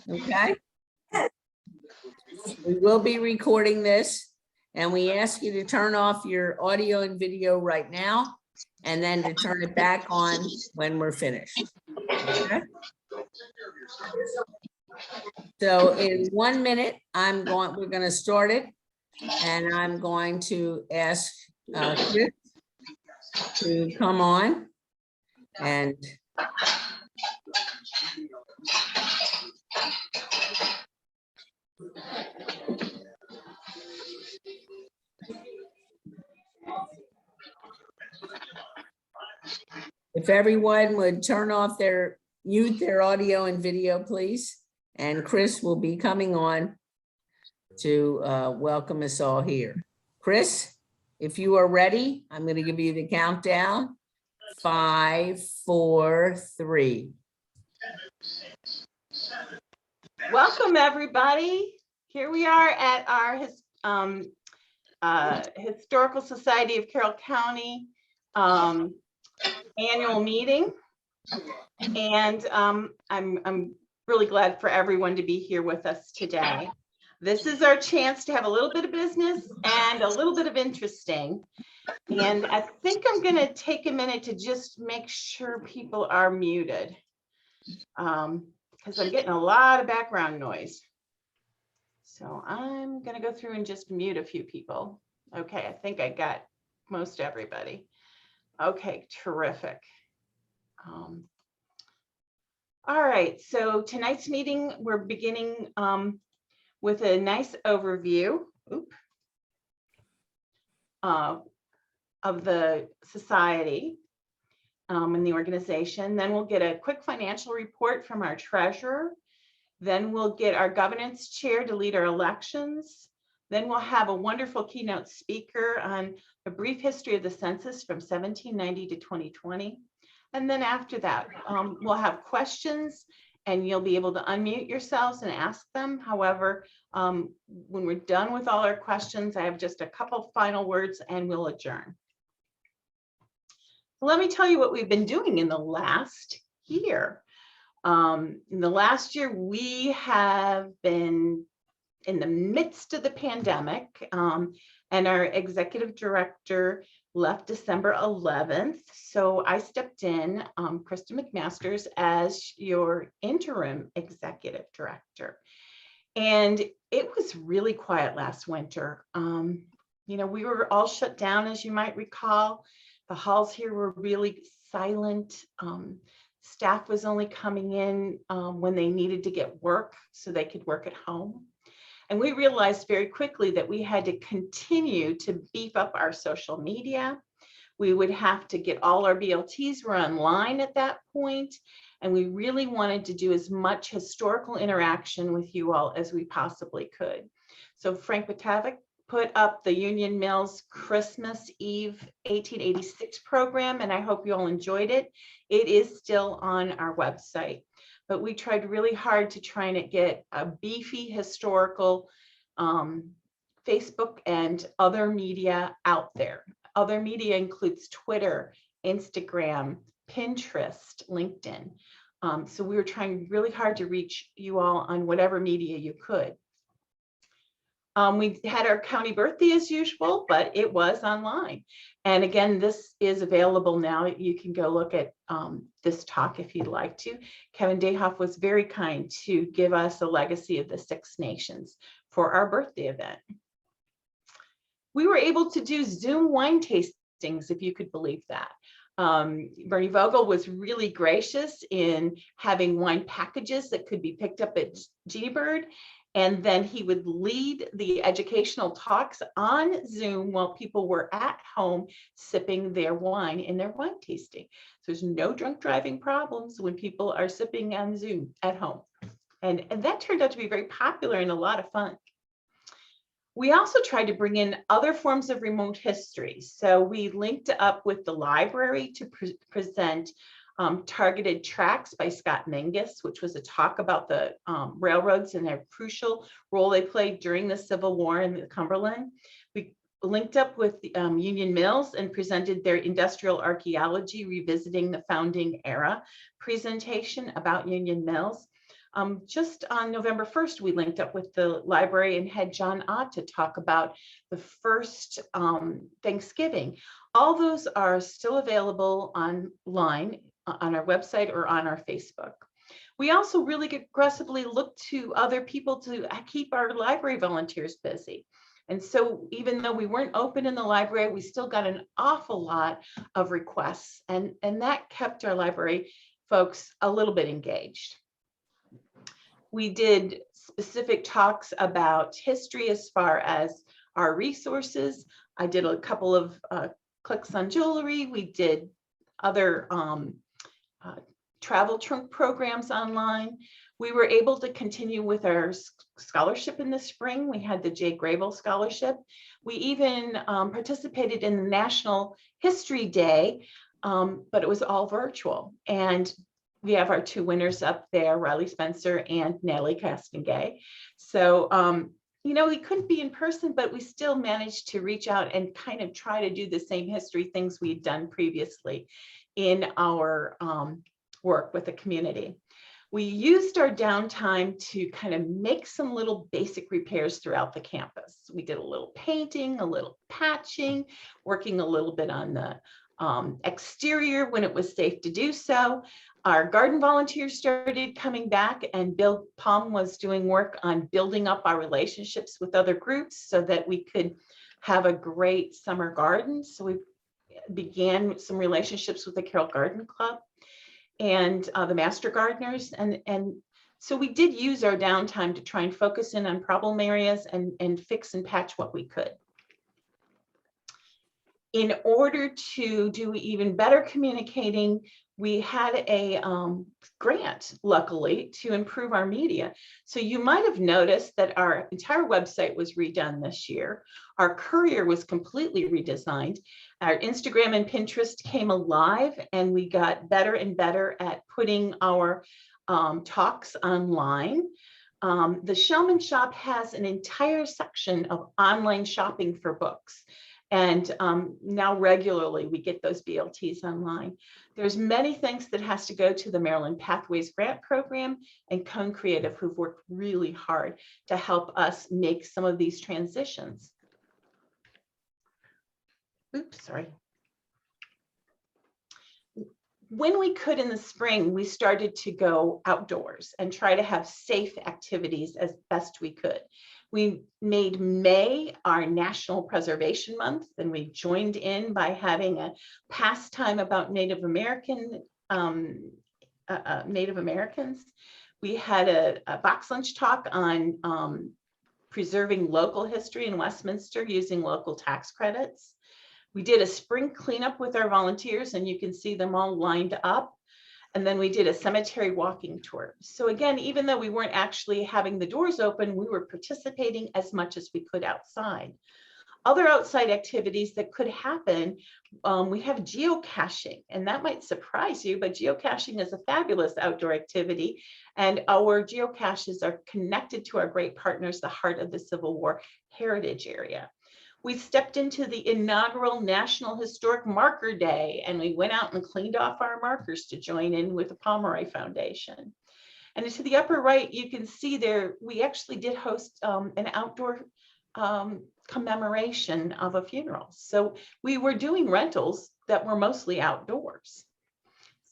Okay. We will be recording this, and we ask you to turn off your audio and video right now, and then to turn it back on when we're finished. Okay? So in 1 minute, we're going to start it, and I'm going to ask Chris to come on and if everyone would mute their audio and video, please. And Chris will be coming on to welcome us all here. Chris, if you are ready, I'm going to give you the countdown. 5, 4, 3. Welcome, everybody. Here we are at our Historical Society of Carroll County annual meeting, and I'm really glad for everyone to be here with us today. This is our chance to have a little bit of business and a little bit of interesting. And I think I'm going to take a minute to just make sure people are muted, because I'm getting a lot of background noise. So I'm going to go through and just mute a few people. Okay, I think I got most everybody. Okay, terrific. All right, so tonight's meeting, we're beginning with a nice overview of the society and the organization. Then we'll get a quick financial report from our treasurer. Then we'll get our governance chair to lead our elections. Then we'll have a wonderful keynote speaker on a brief history of the census from 1790 to 2020. And then after that, we'll have questions, and you'll be able to unmute yourselves and ask them. However, when we're done with all our questions, I have just a couple final words and we'll adjourn. Let me tell you what we've been doing in the last year. In the last year, we have been in the midst of the pandemic, and our executive director left December 11th. So I stepped in, Krista McMasters, as your interim executive director. And it was really quiet last winter. You know, we were all shut down, as you might recall. The halls here were really silent. Staff was only coming in when they needed to get work so they could work at home. And we realized very quickly that we had to continue to beef up our social media. We would have to get all our BLTs were online at that point. And we really wanted to do as much historical interaction with you all as we possibly could. So Frank Batavik put up the Union Mills Christmas Eve 1886 program, and I hope you all enjoyed it. It is still on our website. But we tried really hard to try and get a beefy historical Facebook and other media out there. Other media includes Twitter, Instagram, Pinterest, LinkedIn. So we were trying really hard to reach you all on whatever media you could. We had our county birthday as usual, but it was online. And again, this is available now. You can go look at this talk if you'd like to. Kevin Dayhoff was very kind to give us a legacy of the Six Nations for our birthday event. We were able to do Zoom wine tastings, if you could believe that. Bernie Vogel was really gracious in having wine packages that could be picked up at G-Bird. And then he would lead the educational talks on Zoom while people were at home sipping their wine in their wine tasting. So there's no drunk driving problems when people are sipping on Zoom at home. And that turned out to be very popular and a lot of fun. We also tried to bring in other forms of remote history. So we linked up with the library to present Targeted Tracks by Scott Mingus, which was a talk about the railroads and their crucial role they played during the Civil War in the Cumberland. We linked up with Union Mills and presented their Industrial Archaeology Revisiting the Founding Era presentation about Union Mills. Just on November 1st, we linked up with the library and had John Ott to talk about the first Thanksgiving. All those are still available online on our website or on our Facebook. We also really aggressively look to other people to keep our library volunteers busy. And so even though we weren't open in the library, we still got an awful lot of requests, and that kept our library folks a little bit engaged. We did specific talks about history as far as our resources. I did a couple of clicks on jewelry. We did other travel trunk programs online. We were able to continue with our scholarship in the spring. We had the Jay Grable Scholarship. We even participated in the National History Day, but it was all virtual. And we have our two winners up there, Riley Spencer and Natalie Castengay. So, you know, we couldn't be in person, but we still managed to reach out and kind of try to do the same history things we'd done previously in our work with the community. We used our downtime to kind of make some little basic repairs throughout the campus. We did a little painting, a little patching, working a little bit on the exterior when it was safe to do so. Our garden volunteers started coming back, and Bill Palm was doing work on building up our relationships with other groups so that we could have a great summer garden. So we began some relationships with the Carroll Garden Club and the Master Gardeners. And so we did use our downtime to try and focus in on problem areas and fix and patch what we could. In order to do even better communicating, we had a grant, luckily, to improve our media. So you might have noticed that our entire website was redone this year. Our courier was completely redesigned. Our Instagram and Pinterest came alive, and we got better and better at putting our talks online. The Shellman Shop has an entire section of online shopping for books. And now regularly we get those BLTs online. There's many things that has to go to the Maryland Pathways Grant Program and Cone Creative, who've worked really hard to help us make some of these transitions. Oops, sorry. When we could in the spring, we started to go outdoors and try to have safe activities as best we could. We made May our National Preservation Month, and we joined in by having a pastime about Native Americans. We had a box lunch talk on preserving local history in Westminster using local tax credits. We did a spring cleanup with our volunteers, and you can see them all lined up. And then we did a cemetery walking tour. So again, even though we weren't actually having the doors open, we were participating as much as we could outside. Other outside activities that could happen, we have geocaching, and that might surprise you, but geocaching is a fabulous outdoor activity. And our geocaches are connected to our great partners, the Heart of the Civil War Heritage Area. We stepped into the inaugural National Historic Marker Day, and we went out and cleaned off our markers to join in with the Pomeroy Foundation. And to the upper right, you can see there, we actually did host an outdoor commemoration of a funeral. So we were doing rentals that were mostly outdoors.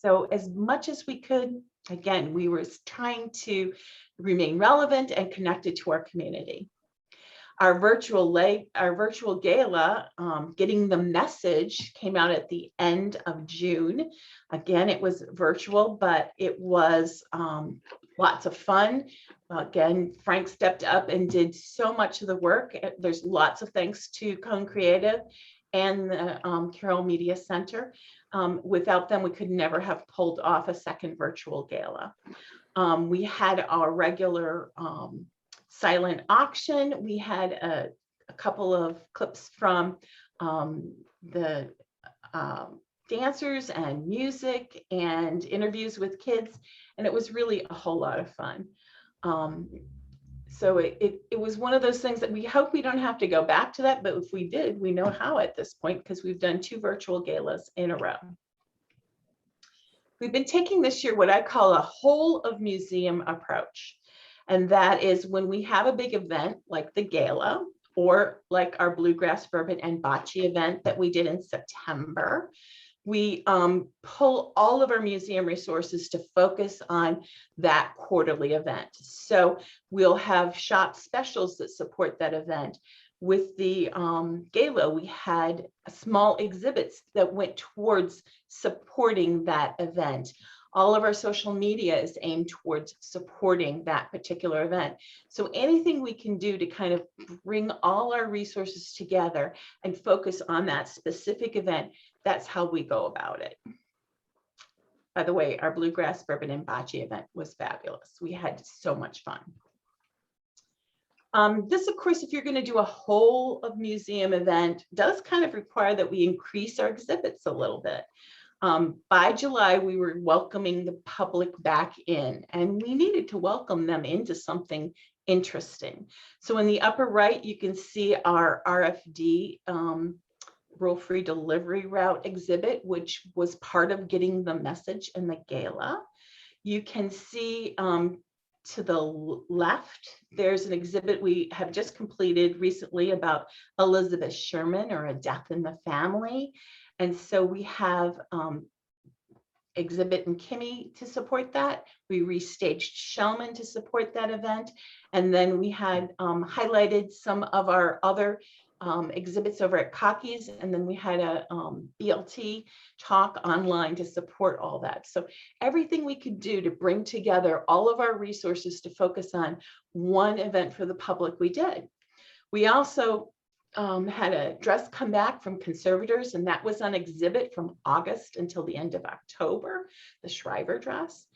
So as much as we could, again, we were trying to remain relevant and connected to our community. Our virtual gala, Getting the Message, came out at the end of June. Again, it was virtual, but it was lots of fun. Again, Frank stepped up and did so much of the work. There's lots of thanks to Cone Creative and the Carroll Media Center. Without them, we could never have pulled off a second virtual gala. We had our regular silent auction. We had a couple of clips from the dancers and music and interviews with kids, and it was really a whole lot of fun. So it was one of those things that we hope we don't have to go back to that, but if we did, we know how at this point because we've done 2 virtual galas in a row. We've been taking this year what I call a whole of museum approach. And that is when we have a big event like the gala, or like our Bluegrass Bourbon and Bocce event that we did in September, we pull all of our museum resources to focus on that quarterly event. So we'll have shop specials that support that event. With the gala, we had small exhibits that went towards supporting that event. All of our social media is aimed towards supporting that particular event. So anything we can do to kind of bring all our resources together and focus on that specific event, that's how we go about it. By the way, our Bluegrass Bourbon and Bocce event was fabulous. We had so much fun. This, of course, if you're going to do a whole of museum event, does kind of require that we increase our exhibits a little bit. By July, we were welcoming the public back in, and we needed to welcome them into something interesting. So in the upper right, you can see our RFD rural-free delivery route exhibit, which was part of getting the message in the gala. You can see to the left, there's an exhibit we have just completed recently about Elizabeth Sherman, or a death in the family. And so we have exhibit in Kimmy to support that. We restaged Shellman to support that event. And then we had highlighted some of our other exhibits over at Cocky's, and then we had a BLT talk online to support all that. So everything we could do to bring together all of our resources to focus on one event for the public, we did. We also had a dress come back from conservators, and that was on exhibit from August until the end of October, the Shriver dress.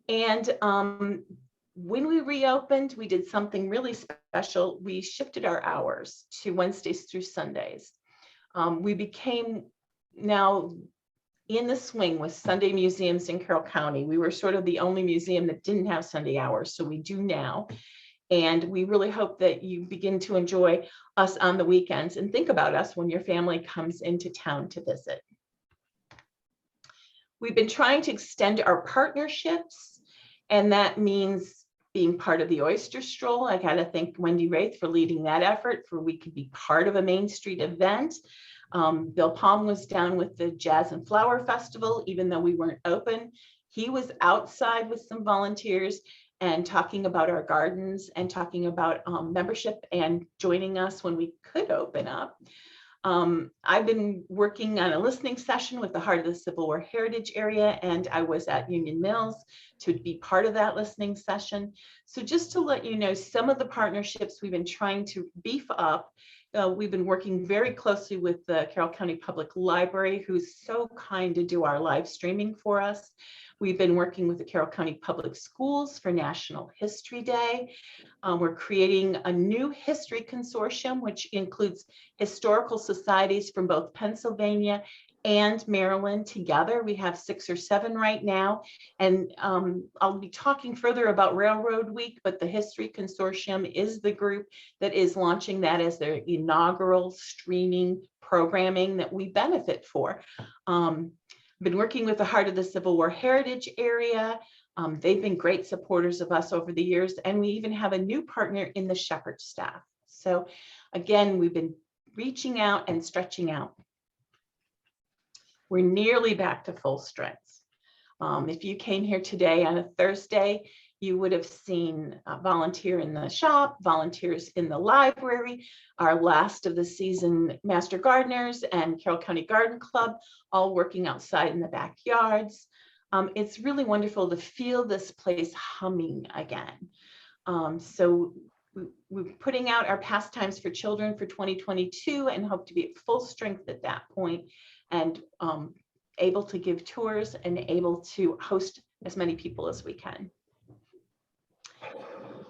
And when we reopened, we did something really special. We shifted our hours to Wednesdays through Sundays. We became now in the swing with Sunday museums in Carroll County. We were sort of the only museum that didn't have Sunday hours, so we do now. And we really hope that you begin to enjoy us on the weekends and think about us when your family comes into town to visit. We've been trying to extend our partnerships, and that means being part of the Oyster Stroll. I got to thank Wendy Wraith for leading that effort, for we could be part of a Main Street event. Bill Palm was down with the Jazz and Flower Festival, even though we weren't open. He was outside with some volunteers and talking about our gardens and talking about membership and joining us when we could open up. I've been working on a listening session with the Heart of the Civil War Heritage area, and I was at Union Mills to be part of that listening session. So just to let you know, some of the partnerships we've been trying to beef up. We've been working very closely with the Carroll County Public Library, who's so kind to do our live streaming for us. We've been working with the Carroll County Public Schools for National History Day. We're creating a new history consortium, which includes historical societies from both Pennsylvania and Maryland together. We have 6 or 7 right now. And I'll be talking further about Railroad Week, but the History Consortium is the group that is launching that as their inaugural streaming programming that we benefit for. Been working with the Heart of the Civil War Heritage area. They've been great supporters of us over the years, and we even have a new partner in the Shepherd staff. So again, we've been reaching out and stretching out. We're nearly back to full strength. If you came here today on a Thursday, you would have seen a volunteer in the shop, volunteers in the library, our last of the season master gardeners and Carroll County Garden Club, all working outside in the backyards. It's really wonderful to feel this place humming again. So we're putting out our pastimes for children for 2022 and hope to be at full strength at that point, and able to give tours and able to host as many people as we can.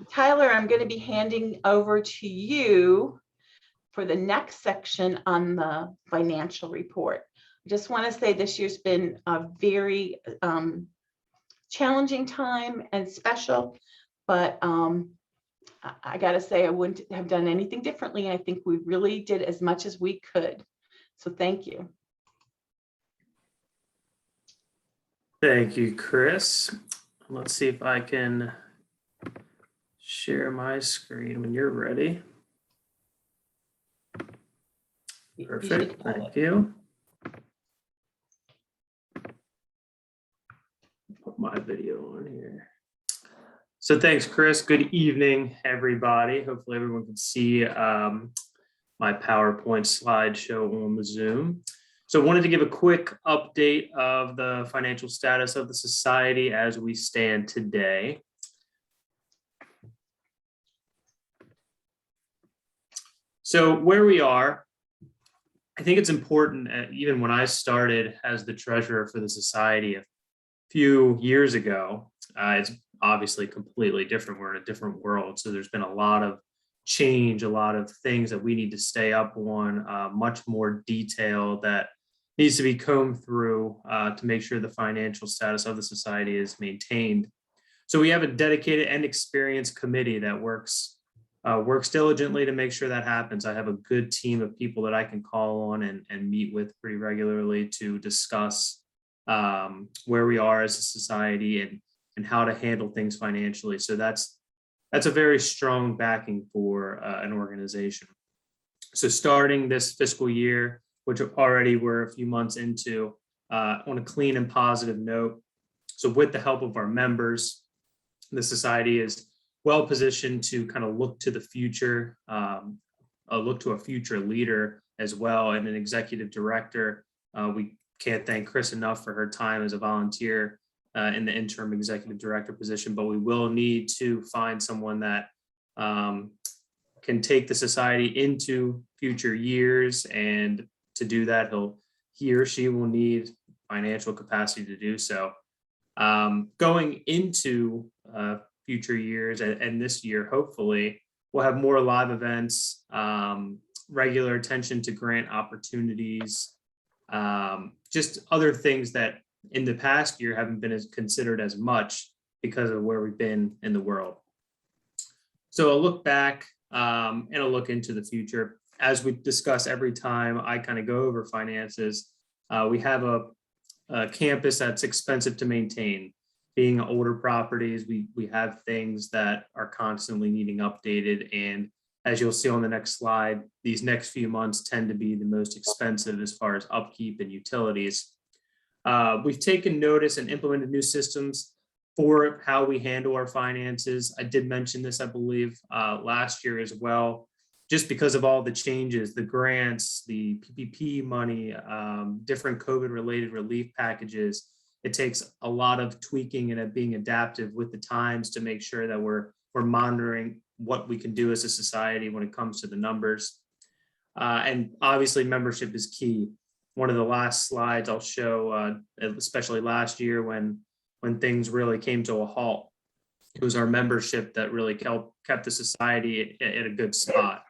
Tyler, I'm going to be handing over to you for the next section on the financial report. I just want to say this year's been a very challenging time and special, but I got to say I wouldn't have done anything differently. I think we really did as much as we could. So thank you. Thank you, Chris. Let's see if I can share my screen when you're ready. You should Perfect, have thank it. you. Put my video on here. So thanks, Chris. Good evening, everybody. Hopefully everyone can see my PowerPoint slideshow on the Zoom. So I wanted to give a quick update of the financial status of the society as we stand today. So where we are, I think it's important, even when I started as the treasurer for the society a few years ago, it's obviously completely different. We're in a different world. So there's been a lot of change, a lot of things that we need to stay up on, much more detail that needs to be combed through to make sure the financial status of the society is maintained. So we have a dedicated and experienced committee that works diligently to make sure that happens. I have a good team of people that I can call on and meet with pretty regularly to discuss where we are as a society and how to handle things financially. So that's a very strong backing for an organization. So starting this fiscal year, which already we're a few months into, on a clean and positive note. So with the help of our members, the society is well positioned to kind of look to the future, look to a future leader as well, and an executive director. We can't thank Chris enough for her time as a volunteer in the interim executive director position, but we will need to find someone that can take the society into future years. And to do that, he or she will need financial capacity to do so. Going into future years and this year, hopefully, we'll have more live events, regular attention to grant opportunities, just other things that in the past year haven't been as considered as much because of where we've been in the world. So I'll look back and I'll look into the future. As we discuss every time I kind of go over finances, we have a campus that's expensive to maintain. Being older properties, we have things that are constantly needing updated. And as you'll see on the next slide, these next few months tend to be the most expensive as far as upkeep and utilities. We've taken notice and implemented new systems for how we handle our finances. I did mention this, I believe, last year as well, just because of all the changes, the grants, the PPP money, different COVID-related relief packages. It takes a lot of tweaking and being adaptive with the times to make sure that we're monitoring what we can do as a society when it comes to the numbers. And obviously membership is key. One of the last slides I'll show, especially last year when things really came to a halt, it was our membership that really kept the society at a good spot.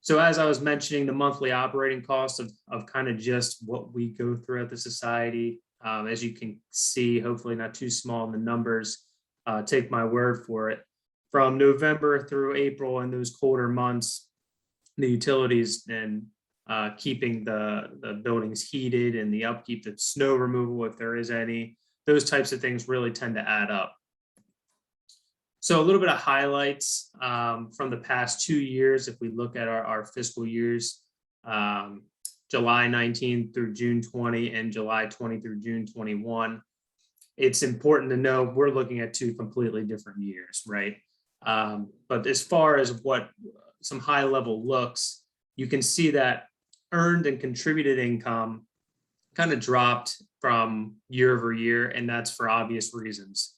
So as I was mentioning, the monthly operating costs of kind of just what we go through at the society, as you can see, hopefully not too small in the numbers, take my word for it. From November through April and those colder months, the utilities and keeping the buildings heated and the upkeep, the snow removal, if there is any, those types of things really tend to add up. So a little bit of highlights from the past 2 years. If we look at our fiscal years, July 19 through June 20 and July 20 through June 21, it's important to know we're looking at two completely different years, right? But as far as what some high level looks, you can see that earned and contributed income kind of dropped from year over year, and that's for obvious reasons.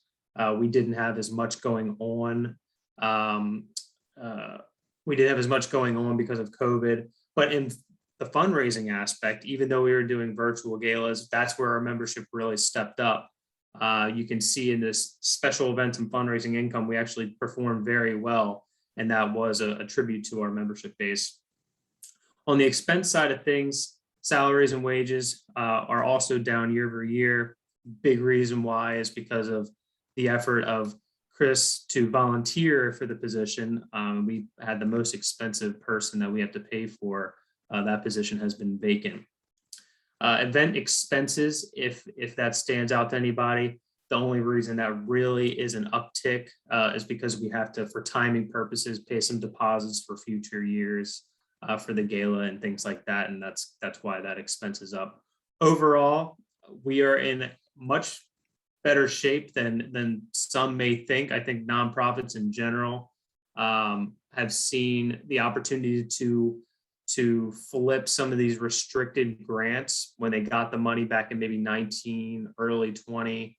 We didn't have as much going on. We didn't have as much going on because of COVID, but in the fundraising aspect, even though we were doing virtual galas, that's where our membership really stepped up. You can see in this special events and fundraising income, we actually performed very well, and that was a tribute to our membership base. On the expense side of things, salaries and wages are also down year over year. Big reason why is because of the effort of Chris to volunteer for the position. We had the most expensive person that we have to pay for. That position has been vacant. Event expenses, if that stands out to anybody, the only reason that really is an uptick is because we have to, for timing purposes, pay some deposits for future years for the gala and things like that, and that's why that expense is up. Overall, we are in much better shape than some may think. I think nonprofits in general have seen the opportunity to flip some of these restricted grants when they got the money back in maybe 19, early 20,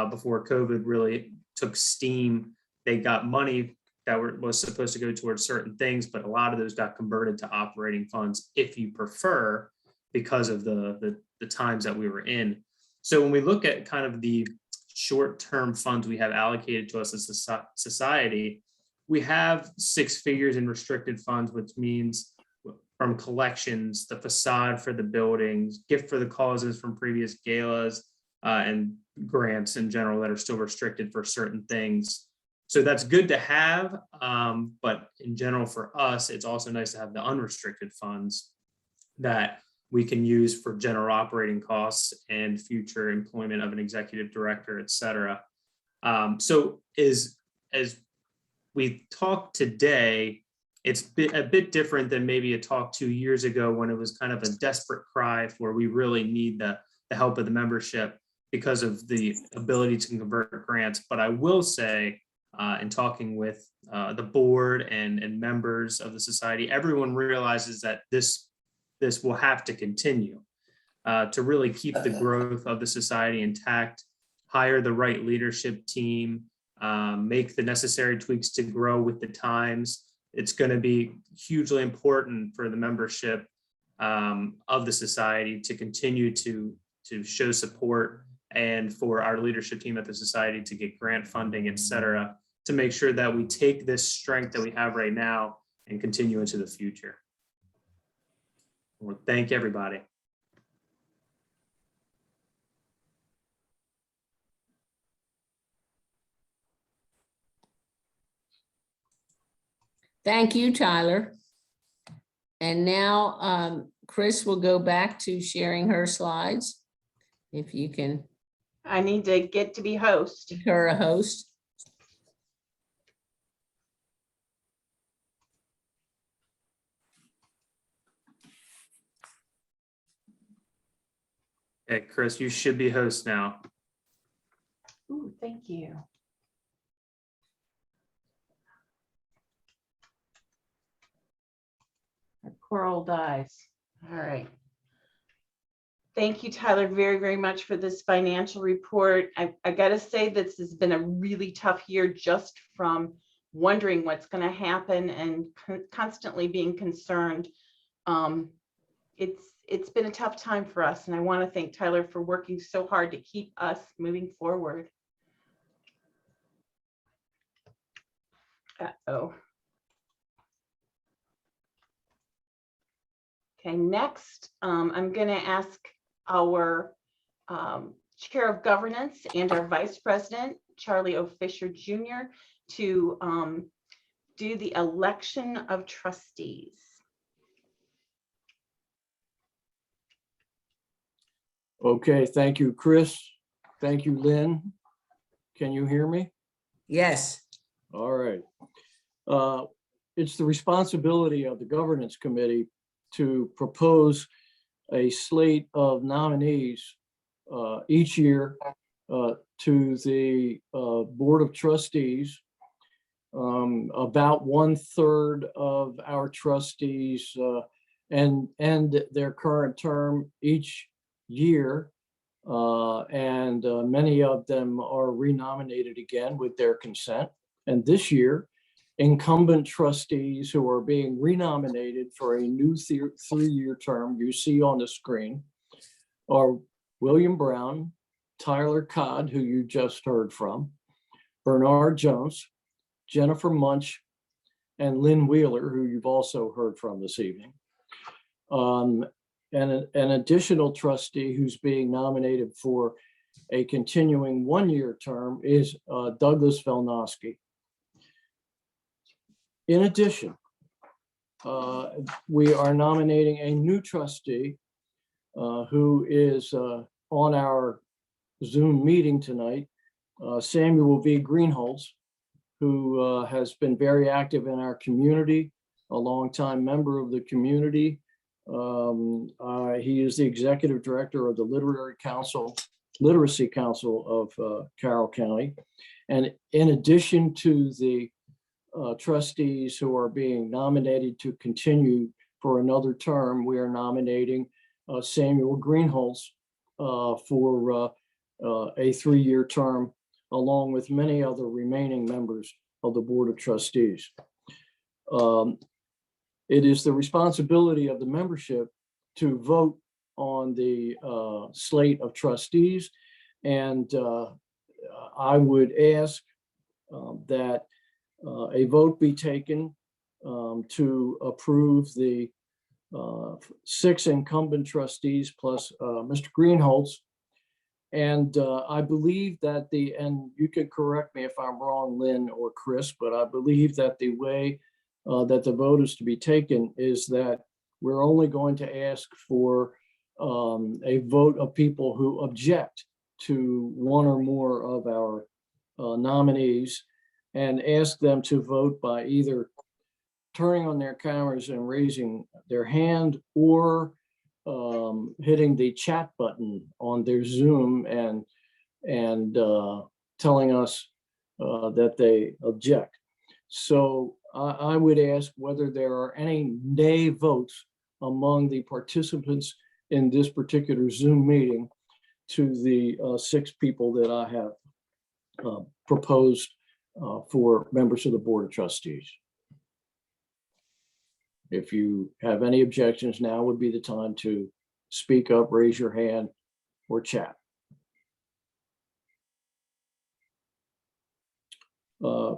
before COVID really took steam. They got money that was supposed to go towards certain things, but a lot of those got converted to operating funds, if you prefer, because of the times that we were in. So when we look at kind of the short-term funds we have allocated to us as a society, we have 6 figures in restricted funds, which means from collections, the facade for the buildings, gift for the causes from previous galas, and grants in general that are still restricted for certain things. So that's good to have, but in general for us, it's also nice to have the unrestricted funds that we can use for general operating costs and future employment of an executive director, et cetera. So as we talk today, it's a bit different than maybe a talk 2 years ago when it was kind of a desperate cry for we really need the help of the membership because of the ability to convert grants. But I will say, in talking with the board and members of the society, everyone realizes that this will have to continue to really keep the growth of the society intact, hire the right leadership team, make the necessary tweaks to grow with the times. It's going to be hugely important for the membership of the society to continue to show support, and for our leadership team at the society to get grant funding, et cetera, to make sure that we take this strength that we have right now and continue into the future. Well, thank everybody. Thank you, Tyler. And now Chris will go back to sharing her slides. If you can I need to get to be host. make her a host. Okay, Chris, you should be host now. Ooh, thank you. Our poor old eyes. All right. Thank you, Tyler, very, very much for this financial report. I got to say, this has been a really tough year just from wondering what's going to happen and constantly being concerned. It's been a tough time for us, and I want to thank Tyler for working so hard to keep us moving forward. Uh-oh. Okay, next, I'm going to ask our Chair of Governance and our Vice President, Charlie O. Fisher Jr., to do the election of trustees. Okay, thank you, Chris. Thank you, Lynn. Can you hear me? Yes. All right. It's the responsibility of the Governance Committee to propose a slate of nominees each year to the Board of Trustees. About 1/3 of our trustees end their current term each year, and many of them are renominated again with their consent. And this year, incumbent trustees who are being renominated for a new 3-year term you see on the screen are William Brown, Tyler Codd, who you just heard from, Bernard Jones, Jennifer Munch, and Lynn Wheeler, who you've also heard from this evening. And an additional trustee who's being nominated for a continuing 1-year term is Douglas Velnosky. In addition, we are nominating a new trustee, who is on our Zoom meeting tonight, Samuel V. Greenholz, who has been very active in our community, a longtime member of the community. He is the executive director of the Literacy Council of Carroll County. And in addition to the trustees who are being nominated to continue for another term, we are nominating Samuel Greenholz for a 3-year term, along with many other remaining members of the Board of Trustees. It is the responsibility of the membership to vote on the slate of trustees. And I would ask that a vote be taken to approve the 6 incumbent trustees plus Mr. Greenholz. And I believe that and you can correct me if I'm wrong, Lynn or Chris, but I believe that the way that the vote is to be taken is that we're only going to ask for a vote of people who object to one or more of our nominees, and ask them to vote by either turning on their cameras and raising their hand, or hitting the chat button on their Zoom and telling us that they object. So I would ask whether there are any nay votes among the participants in this particular Zoom meeting to the 6 people that I have proposed for members of the Board of Trustees. If you have any objections, now would be the time to speak up, raise your hand, or chat.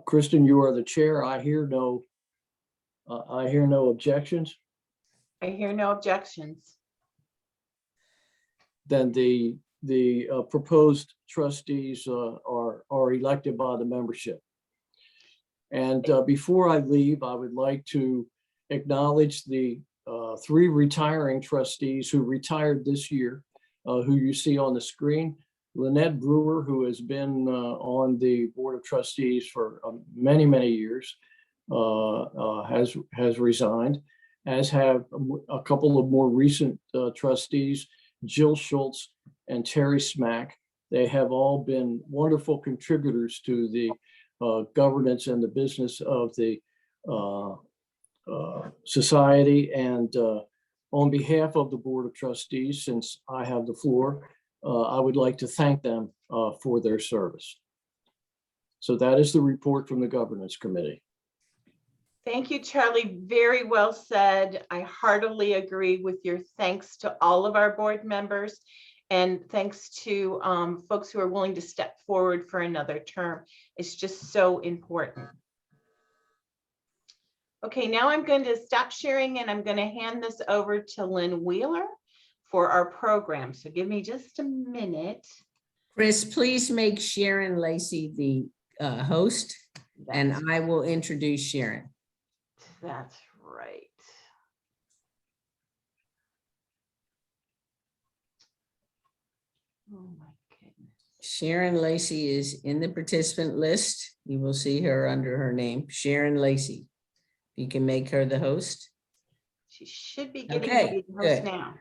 Kristen, you are the chair. I hear no objections. I hear no objections. Then the proposed trustees are elected by the membership. And before I leave, I would like to acknowledge the 3 retiring trustees who retired this year, who you see on the screen. Lynette Brewer, who has been on the Board of Trustees for many, many years, has resigned, as have a couple of more recent trustees, Jill Schultz and Terry Smack. They have all been wonderful contributors to the governance and the business of the society. And on behalf of the Board of Trustees, since I have the floor, I would like to thank them for their service. So that is the report from the Governance Committee. Thank you, Charlie. Very well said. I heartily agree with your thanks to all of our board members, and thanks to folks who are willing to step forward for another term. It's just so important. Okay, now I'm going to stop sharing and I'm going to hand this over to Lynn Wheeler for our program. So give me just a minute. Chris, please make Sharon Lacey the host, and I will introduce Sharon. That's right. Oh my goodness. Sharon Lacey is in the participant list. You will see her under her name, Sharon Lacey. You can make her the host. She should be getting Okay, to be the host good. now.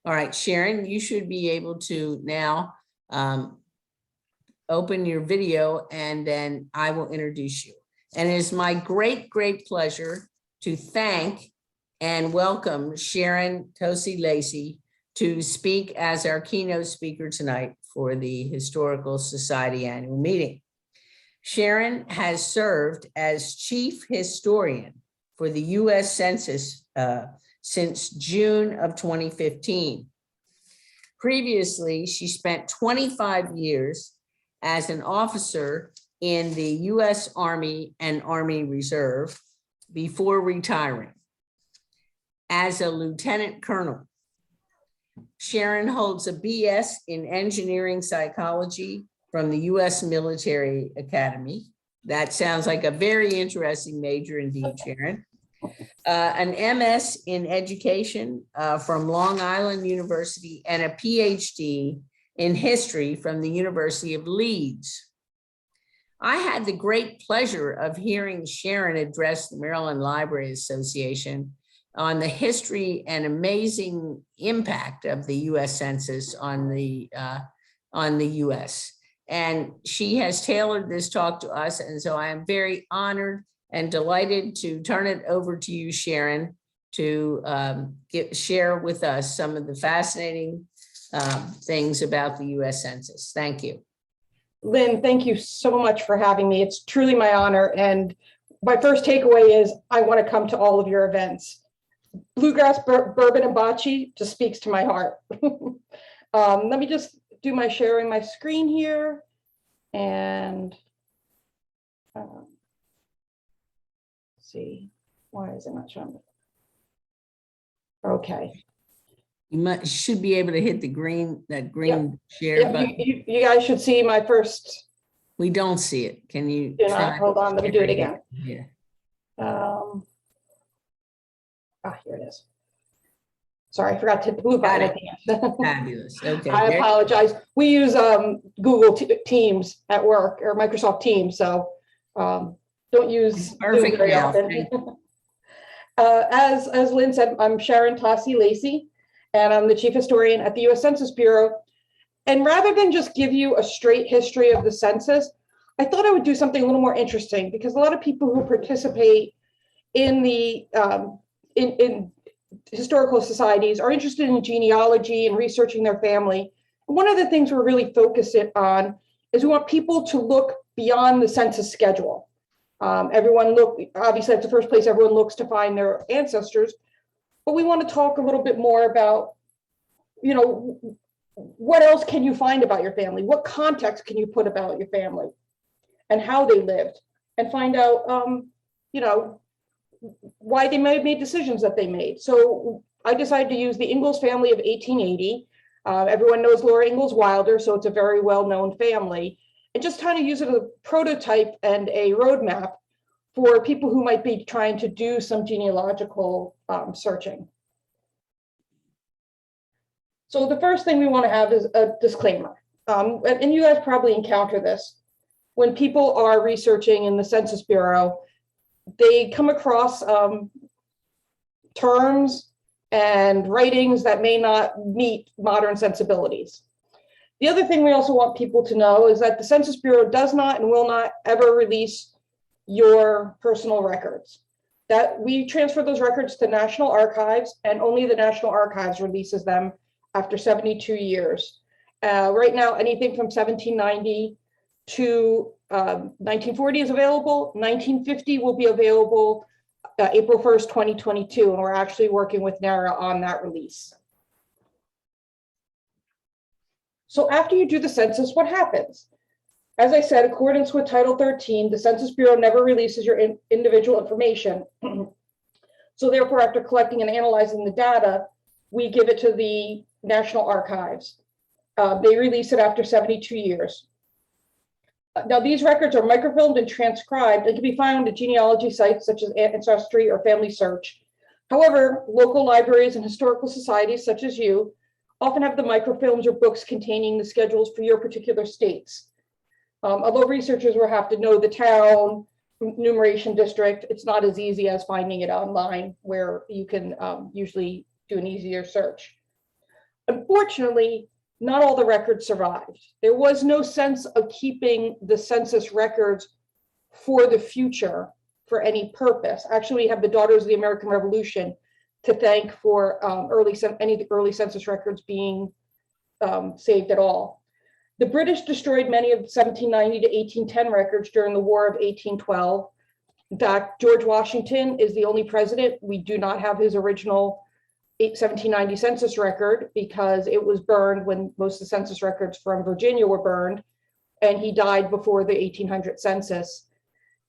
All right, Sharon, you should be able to now open your video, and then I will introduce you. And it is my great, great pleasure to thank and welcome Sharon Tosi Lacey to speak as our keynote speaker tonight for the Historical Society annual meeting. Sharon has served as chief historian for the U.S. Census since June of 2015. Previously, she spent 25 years as an officer in the U.S. Army and Army Reserve before retiring as a lieutenant colonel. Sharon holds a BS in engineering psychology from the U.S. Military Academy. That sounds like a very interesting major indeed, Sharon. An MS in education from Long Island University, and a PhD in history from the University of Leeds. I had the great pleasure of hearing Sharon address the Maryland Library Association on the history and amazing impact of the U.S. Census on the U.S. And she has tailored this talk to us, and so I am very honored and delighted to turn it over to you, Sharon, to share with us some of the fascinating things about the U.S. Census. Thank you. Lynn, thank you so much for having me. It's truly my honor. And my first takeaway is I want to come to all of your events. Bluegrass, bourbon, and bocce just speaks to my heart. Let me just do my sharing my screen here. And see, why is it not showing? Okay. You should be able to hit the green, share Yeah, button. you guys should see my first. We don't see it. Can you Try? Hold on, let me do it again. Yeah. Here it is. Sorry, I forgot to hit the blue button at the end. Fabulous. Okay. I apologize. We use Google Teams at work, or Microsoft Teams, so don't use perfect Zoom very now. often. As Lynn said, I'm Sharon Tossi Lacey, and I'm the Chief Historian at the U.S. Census Bureau. And rather than just give you a straight history of the census, I thought I would do something a little more interesting, because a lot of people who participate in the in historical societies are interested in genealogy and researching their family. And one of the things we're really focused on is we want people to look beyond the census schedule. Obviously that's the first place everyone looks to find their ancestors, but we want to talk a little bit more about, what else can you find about your family? What context can you put about your family and how they lived, and find out, why they might have made decisions that they made. So I decided to use the Ingalls family of 1880. Everyone knows Laura Ingalls Wilder, so it's a very well-known family, and just kind of use it as a prototype and a roadmap for people who might be trying to do some genealogical searching. So the first thing we want to have is a disclaimer. And you guys probably encounter this. When people are researching in the Census Bureau, they come across terms and writings that may not meet modern sensibilities. The other thing we also want people to know is that the Census Bureau does not and will not ever release your personal records. That we transfer those records to National Archives, and only the National Archives releases them after 72 years. Right now, anything from 1790 to 1940 is available. 1950 will be available April 1st, 2022, and we're actually working with NARA on that release. So after you do the census, what happens? As I said, accordance with Title 13, the Census Bureau never releases your individual information. So therefore, after collecting and analyzing the data, we give it to the National Archives. They release it after 72 years. Now, these records are microfilmed and transcribed and can be found at genealogy sites such as Ancestry or Family Search. However, local libraries and historical societies such as you often have the microfilms or books containing the schedules for your particular states. Although researchers will have to know the town, numeration district, it's not as easy as finding it online, where you can usually do an easier search. Unfortunately, not all the records survived. There was no sense of keeping the census records for the future for any purpose. Actually, we have the Daughters of the American Revolution to thank for any of the early census records being saved at all. The British destroyed many of the 1790 to 1810 records during the War of 1812. In fact, George Washington is the only president. We do not have his original 1790 census record because it was burned when most of the census records from Virginia were burned, and he died before the 1800 census.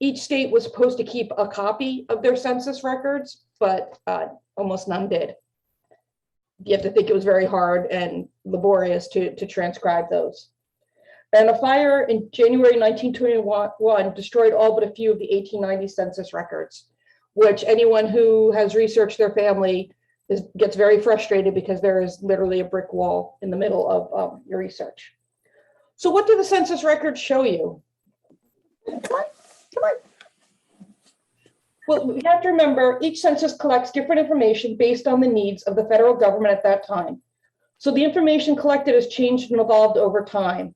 Each state was supposed to keep a copy of their census records, but almost none did. You have to think it was very hard and laborious to transcribe those. And a fire in January 1921 destroyed all but a few of the 1890 census records. which anyone who has researched their family gets very frustrated because there is literally a brick wall in the middle of your research. So what do the census records show you? Come on, come on. Well, you have to remember, each census collects different information based on the needs of the federal government at that time. So the information collected has changed and evolved over time.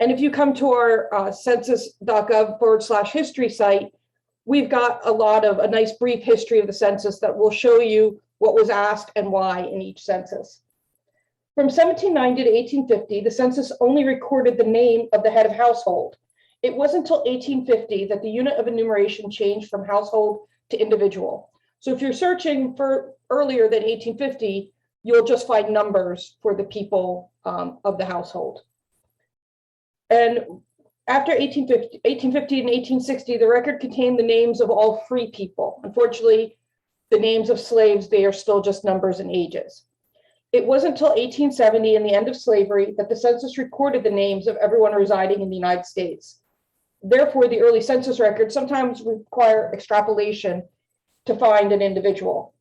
And if you come to our census.gov/history site, we've got a nice brief history of the census that will show you what was asked and why in each census. From 1790 to 1850, the census only recorded the name of the head of household. It wasn't until 1850 that the unit of enumeration changed from household to individual. So if you're searching for earlier than 1850, you'll just find numbers for the people of the household. And after 1850 and 1860, the record contained the names of all free people. Unfortunately, the names of slaves, they are still just numbers and ages. It wasn't until 1870 and the end of slavery that the census recorded the names of everyone residing in the United States. Therefore, the early census records sometimes require extrapolation to find an individual.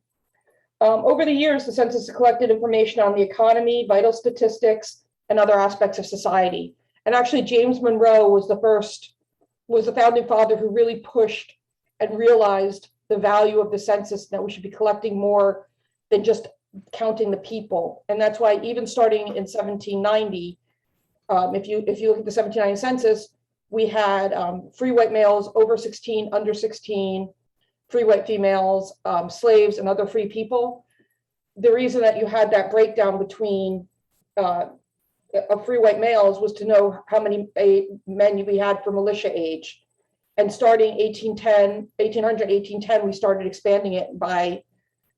Over the years, the census collected information on the economy, vital statistics, and other aspects of society. And actually, James Monroe was the founding father who really pushed and realized the value of the census, that we should be collecting more than just counting the people. And that's why even starting in 1790, if you look at the 1790 census, we had free white males over 16, under 16, free white females, slaves, and other free people. The reason that you had that breakdown between free white males was to know how many men we had for militia age. And starting 1800, 1810, we started expanding it. By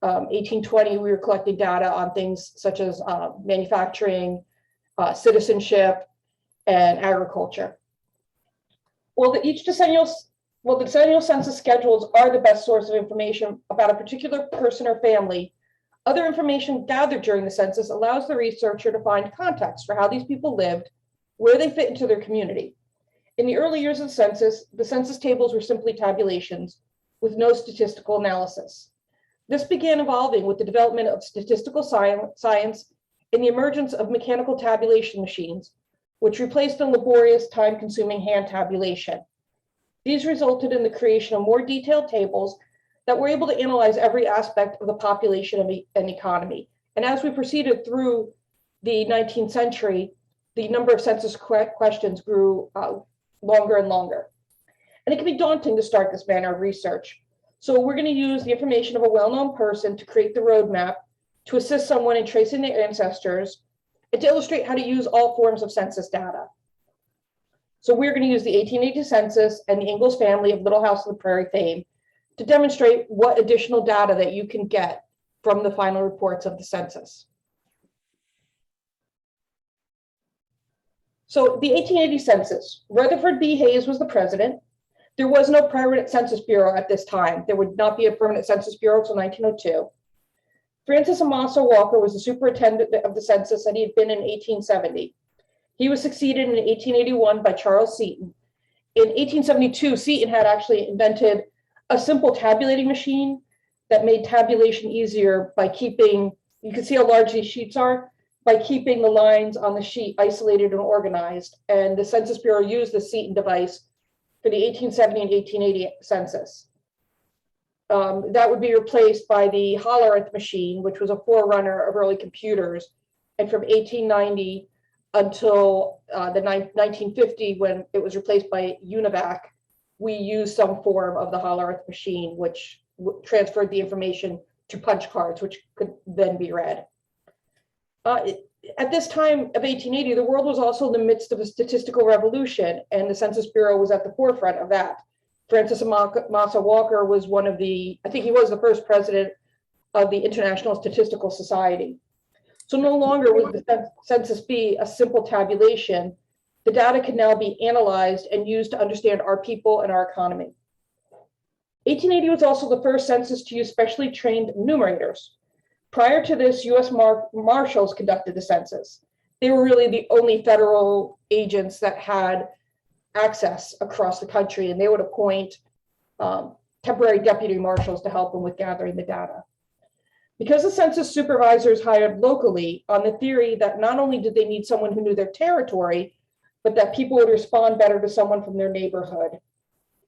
1820, we were collecting data on things such as manufacturing, citizenship, and agriculture. Well, the decennial census schedules are the best source of information about a particular person or family. Other information gathered during the census allows the researcher to find context for how these people lived, where they fit into their community. In the early years of the census tables were simply tabulations with no statistical analysis. This began evolving with the development of statistical science and the emergence of mechanical tabulation machines, which replaced a laborious, time-consuming hand tabulation. These resulted in the creation of more detailed tables that were able to analyze every aspect of the population and economy. And as we proceeded through the 19th century, the number of census questions grew longer and longer. And it can be daunting to start this manner of research. So we're going to use the information of a well-known person to create the roadmap to assist someone in tracing their ancestors and to illustrate how to use all forms of census data. So we're going to use the 1880 census and the Ingalls family of Little House on the Prairie fame to demonstrate what additional data that you can get from the final reports of the census. So the 1880 census, Rutherford B. Hayes was the president. There was no permanent census bureau at this time. There would not be a permanent census bureau until 1902. Francis Amasa Walker was the superintendent of the census, and he had been in 1870. He was succeeded in 1881 by Charles Seton. In 1872, Seton had actually invented a simple tabulating machine that made tabulation easier by keeping, you can see how large these sheets are, by keeping the lines on the sheet isolated and organized. And the Census Bureau used the Seton device for the 1870 and 1880 census. That would be replaced by the Hollerith machine, which was a forerunner of early computers. And from 1890 until the 1950, when it was replaced by UNIVAC, we used some form of the Hollerith machine, which transferred the information to punch cards, which could then be read. At this time of 1880, the world was also in the midst of a statistical revolution, and the Census Bureau was at the forefront of that. Francis Amasa Walker was one of the, I think he was the first president of the International Statistical Society. So no longer would the census be a simple tabulation. The data can now be analyzed and used to understand our people and our economy. 1880 was also the first census to use specially trained enumerators. Prior to this, U.S. Marshals conducted the census. They were really the only federal agents that had access across the country, and they would appoint temporary deputy marshals to help them with gathering the data. Because the census supervisors hired locally on the theory that not only did they need someone who knew their territory, but that people would respond better to someone from their neighborhood.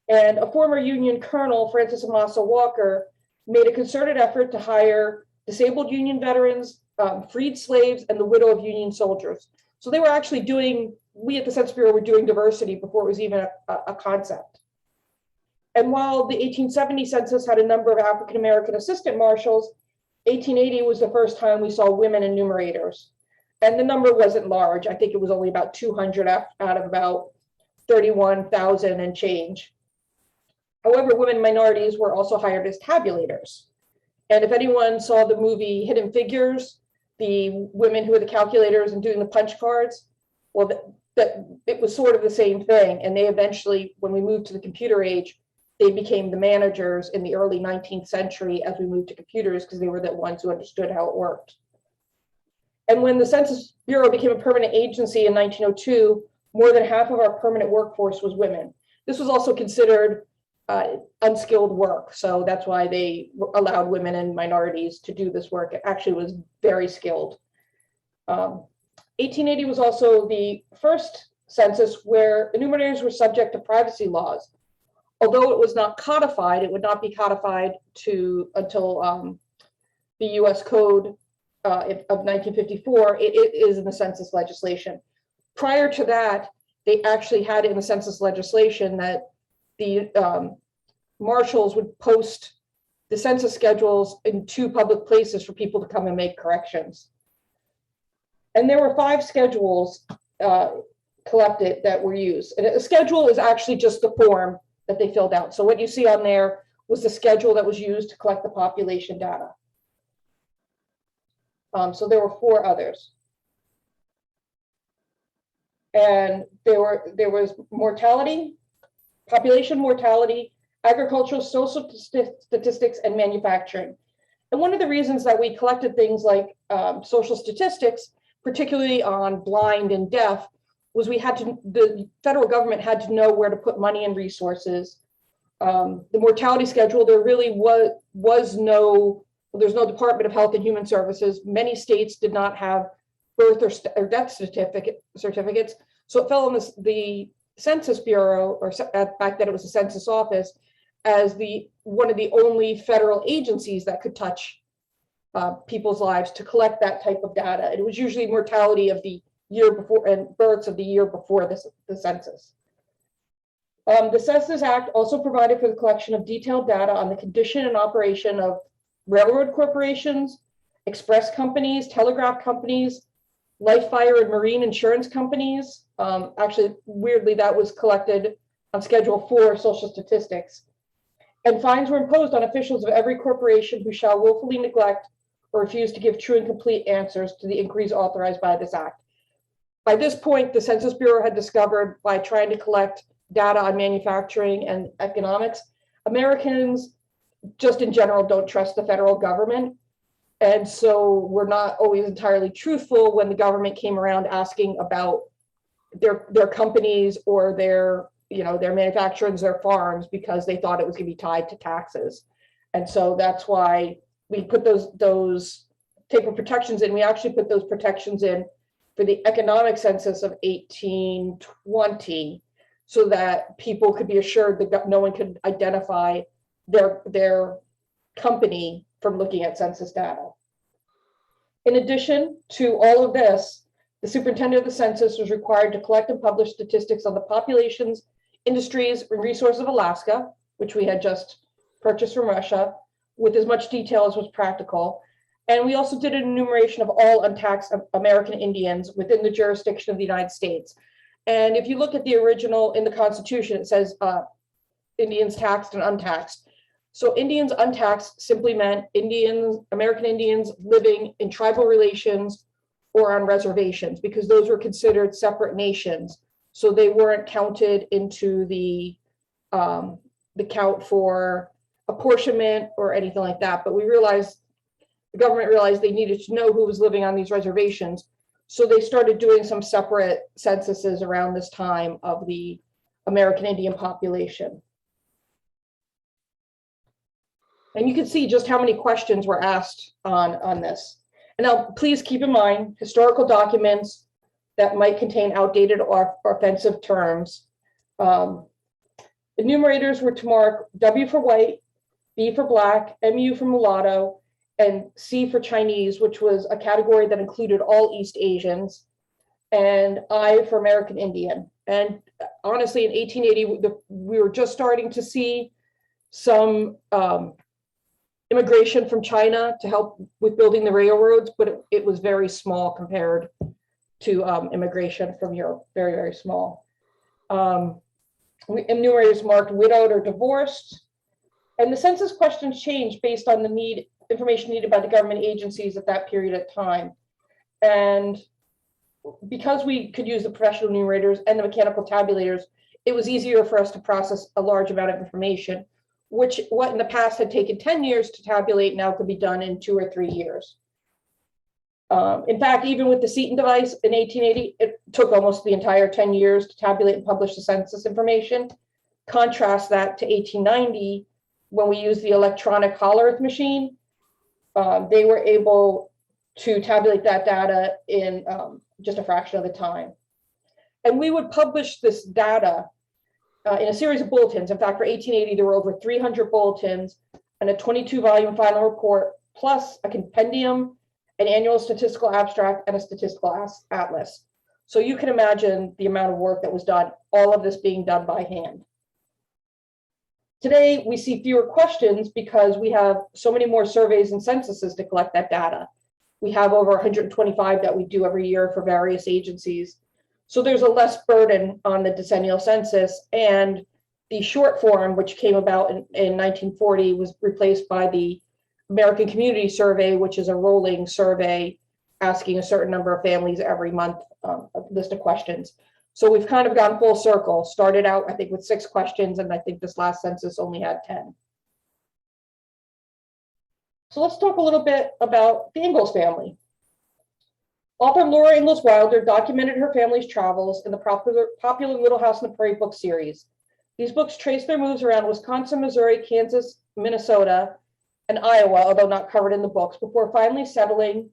And a former Union colonel, Francis Amasa Walker, made a concerted effort to hire disabled Union veterans, freed slaves, and the widow of Union soldiers. So they were actually doing, we at the Census Bureau were doing diversity before it was even a concept. And while the 1870 census had a number of African-American assistant marshals, 1880 was the first time we saw women enumerators. And the number wasn't large. I think it was only about 200 out of about 31,000 and change. However, women minorities were also hired as tabulators. And if anyone saw the movie Hidden Figures, the women who were the calculators and doing the punch cards, well, that it was sort of the same thing. And they eventually, when we moved to the computer age, they became the managers in the early 19th century as we moved to computers, because they were the ones who understood how it worked. And when the Census Bureau became a permanent agency in 1902, more than half of our permanent workforce was women. This was also considered unskilled work. So that's why they allowed women and minorities to do this work. It actually was very skilled. 1880 was also the first census where enumerators were subject to privacy laws. Although it was not codified, it would not be codified until the US Code of 1954. It is in the census legislation. Prior to that, they actually had in the census legislation that the marshals would post the census schedules in 2 public places for people to come and make corrections. And there were 5 schedules collected that were used. And a schedule is actually just the form that they filled out. So what you see on there was the schedule that was used to collect the population data. So there were 4 others. And there was mortality, population mortality, agricultural, social statistics, and manufacturing. And one of the reasons that we collected things like social statistics, particularly on blind and deaf, was the federal government had to know where to put money and resources. The mortality schedule, there really there's no Department of Health and Human Services. Many states did not have birth or death certificates. So it fell on the Census Bureau, or back then it was the Census Office, as one of the only federal agencies that could touch people's lives to collect that type of data. And it was usually mortality of the year before and births of the year before the census. The Census Act also provided for the collection of detailed data on the condition and operation of railroad corporations, express companies, telegraph companies, life, fire, and marine insurance companies. Actually, weirdly, that was collected on Schedule 4 Social Statistics. And fines were imposed on officials of every corporation who shall willfully neglect or refuse to give true and complete answers to the inquiries authorized by this act. By this point, the Census Bureau had discovered, by trying to collect data on manufacturing and economics, Americans just in general don't trust the federal government. And so we're not always entirely truthful when the government came around asking about their companies or their manufacturers, their farms, because they thought it was going to be tied to taxes. And so that's why we put those type of protections in. We actually put those protections in for the economic census of 1820, so that people could be assured that no one could identify their company from looking at census data. In addition to all of this, the superintendent of the census was required to collect and publish statistics on the populations, industries, and resources of Alaska, which we had just purchased from Russia, with as much detail as was practical. And we also did an enumeration of all untaxed American Indians within the jurisdiction of the United States. And if you look at the original in the Constitution, it says Indians taxed and untaxed. So Indians untaxed simply meant American Indians living in tribal relations or on reservations, because those were considered separate nations. So they weren't counted into the count for apportionment or anything like that. But the government realized they needed to know who was living on these reservations. So they started doing some separate censuses around this time of the American Indian population. And you can see just how many questions were asked on this. And now please keep in mind historical documents that might contain outdated or offensive terms. Enumerators were to mark W for white, B for black, MU for mulatto, and C for Chinese, which was a category that included all East Asians, and I for American Indian. And honestly, in 1880, we were just starting to see some immigration from China to help with building the railroads, but it was very small compared to immigration from Europe, very, very small. Enumerators marked widowed or divorced. And the census questions changed based on the information needed by the government agencies at that period of time. And because we could use the professional enumerators and the mechanical tabulators, it was easier for us to process a large amount of information, what in the past had taken 10 years to tabulate now could be done in 2 or 3 years. In fact, even with the Seton device in 1880, it took almost the entire 10 years to tabulate and publish the census information. Contrast that to 1890, when we used the electronic Hollerith machine. They were able to tabulate that data in just a fraction of the time. And we would publish this data in a series of bulletins. In fact, for 1880, there were over 300 bulletins and a 22-volume final report, plus a compendium, an annual statistical abstract, and a statistical atlas. So you can imagine the amount of work that was done, all of this being done by hand. Today, we see fewer questions because we have so many more surveys and censuses to collect that data. We have over 125 that we do every year for various agencies. So there's a less burden on the decennial census, and the short form, which came about in 1940, was replaced by the American Community Survey, which is a rolling survey asking a certain number of families every month, a list of questions. So we've kind of gone full circle, started out, I think, with 6 questions, and I think this last census only had 10. So let's talk a little bit about the Ingalls family. Author Laura Ingalls Wilder documented her family's travels in the popular Little House on the Prairie book series. These books trace their moves around Wisconsin, Missouri, Kansas, Minnesota, and Iowa, although not covered in the books, before finally settling